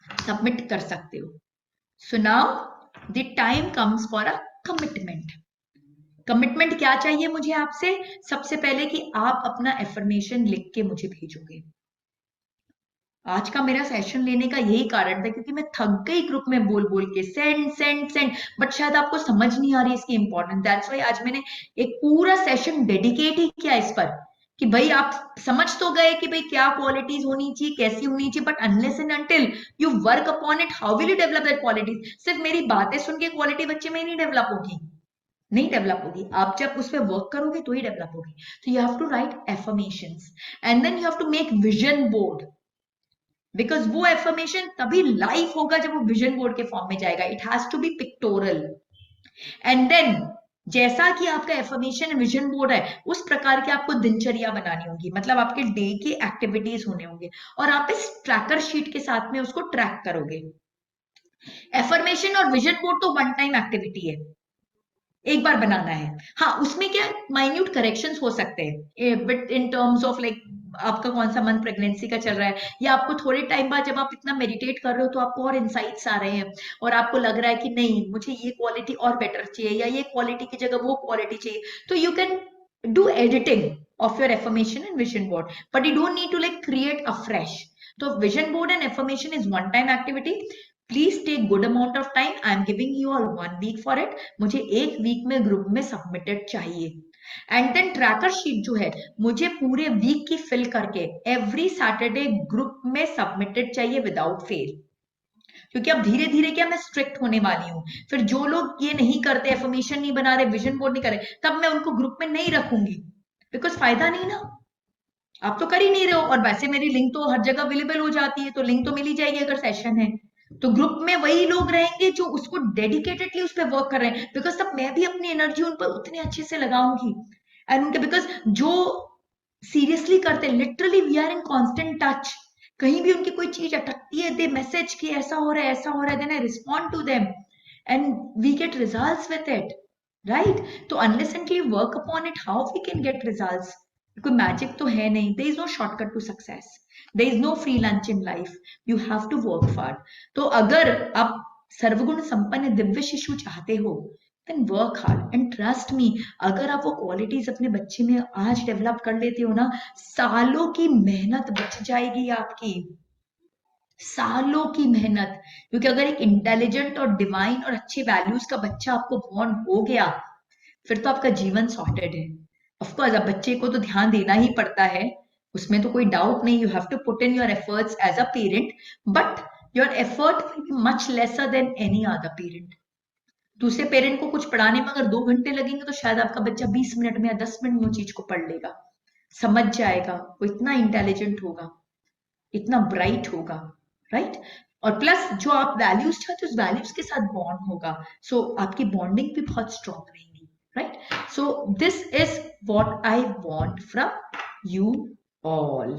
सबमिट कर सकते हो. So now the time comes for a commitment. Commitment क्या चाहिए मुझे आपसे? सबसे पहले कि आप अपना एफर्मेशन लिख के मुझे भेजोगे. आज का मेरा सेशन लेने का यही कारण था, क्योंकि मैं थक गई ग्रुप में बोल बोल के सेंड सेंड सेंड, बट शायद आपको समझ नहीं आ रही इसकी इंपॉर्टेंस. दैट्स व्हाई आज मैंने एक पूरा सेशन डेडिकेट ही किया इस पर कि भाई आप समझ तो गए कि भाई क्या क्वालिटीज होनी चाहिए, कैसी होनी चाहिए, but unless and until you work upon it, how will you develop that qualities? सिर्फ मेरी बातें सुन के क्वालिटी बच्चे में नहीं डेवलप होगी, नहीं डेवलप होगी. आप जब उस पर वर्क करोगे तो ही डेवलप होगी. तो you have to write affirmations and then you have to make vision board, because वो एफर्मेशन तभी लाइव होगा जब वो विजन बोर्ड के फॉर्म में जाएगा. It has to be pictorial. And then जैसा कि आपका एफर्मेशन विजन बोर्ड है, उस प्रकार की आपको दिनचर्या बनानी होगी, मतलब आपके डे की एक्टिविटीज होने होंगे, और आप इस ट्रैकर शीट के साथ में उसको ट्रैक करोगे. एफर्मेशन और विजन बोर्ड तो वन टाइम एक्टिविटी है, एक बार बनाना है. हाँ, उसमें क्या माइन्यूट करेक्शंस हो सकते हैं, but in terms of like आपका कौन सा मंथ प्रेगनेंसी का चल रहा है, या आपको थोड़े टाइम बाद जब आप इतना मेडिटेट कर रहे हो तो आपको और इंसाइट्स आ रहे हैं और आपको लग रहा है कि नहीं मुझे ये क्वालिटी और बेटर चाहिए, या ये क्वालिटी की जगह वो क्वालिटी चाहिए, तो you can do editing of your affirmation and vision board, but you don't need to like create a fresh. तो vision board and affirmation is one time activity. Please take good amount of time. I am giving you all 1 week for it. मुझे 1 week में group में submitted चाहिए. And then tracker sheet जो है मुझे पूरे week की फिल करके एवरी सैटरडे ग्रुप में सबमिटेड चाहिए विदाउट फेल. क्योंकि अब धीरे धीरे क्या मैं स्ट्रिक्ट होने वाली हूँ. फिर जो लोग ये नहीं करते, एफर्मेशन नहीं बना रहे, विजन बोर्ड नहीं कर रहे, तब मैं उनको ग्रुप में नहीं रखूंगी, बिकॉज फायदा नहीं ना. आप तो कर ही नहीं रहे हो, और वैसे मेरी लिंक तो हर जगह अवेलेबल हो जाती है, तो लिंक तो मिल ही जाएगी अगर सेशन है. तो ग्रुप में वही लोग रहेंगे जो उसको डेडिकेटेडली उस पर वर्क कर रहे हैं, बिकॉज तब मैं भी अपनी एनर्जी उन पर उतने अच्छे से लगाऊंगी. एंड उनके बिकॉज जो सीरियसली करते हैं, literally we are in constant touch. कहीं भी उनकी कोई चीज अटकती है, दे मैसेज कि ऐसा हो रहा है ऐसा हो रहा है, then I respond to them and we get results with it, right. तो unless and you work upon it, how we can get results? कोई मैजिक तो है नहीं. There is no shortcut to success, there is no free lunch in life. You have to work hard. तो अगर आप सर्वगुण संपन्न दिव्य शिशु चाहते हो, then work hard and trust me. अगर आप वो क्वालिटीज अपने बच्चे में आज डेवलप कर लेते हो ना, सालों की मेहनत बच जाएगी आपकी, सालों की मेहनत. क्योंकि अगर एक इंटेलिजेंट और डिवाइन और अच्छे वैल्यूज का बच्चा आपको बॉर्न हो गया, फिर तो आपका जीवन सॉर्टेड है. ऑफकोर्स अब बच्चे को तो ध्यान देना ही पड़ता है, उसमें तो कोई डाउट नहीं. You have to put in your efforts as a parent, but your effort will be much lesser than any other parent. दूसरे पेरेंट को कुछ पढ़ाने में अगर 2 घंटे लगेंगे, तो शायद आपका बच्चा 20 मिनट में या 10 मिनट में वो चीज को पढ़ लेगा, समझ जाएगा. वो इतना इंटेलिजेंट होगा, इतना ब्राइट होगा, राइट. और प्लस जो आप वैल्यूज चाहते हो उस वैल्यूज के साथ बॉन्ड होगा, सो आपकी बॉन्डिंग भी बहुत स्ट्रॉन्ग रहेगी, right. So this is what I want from you all.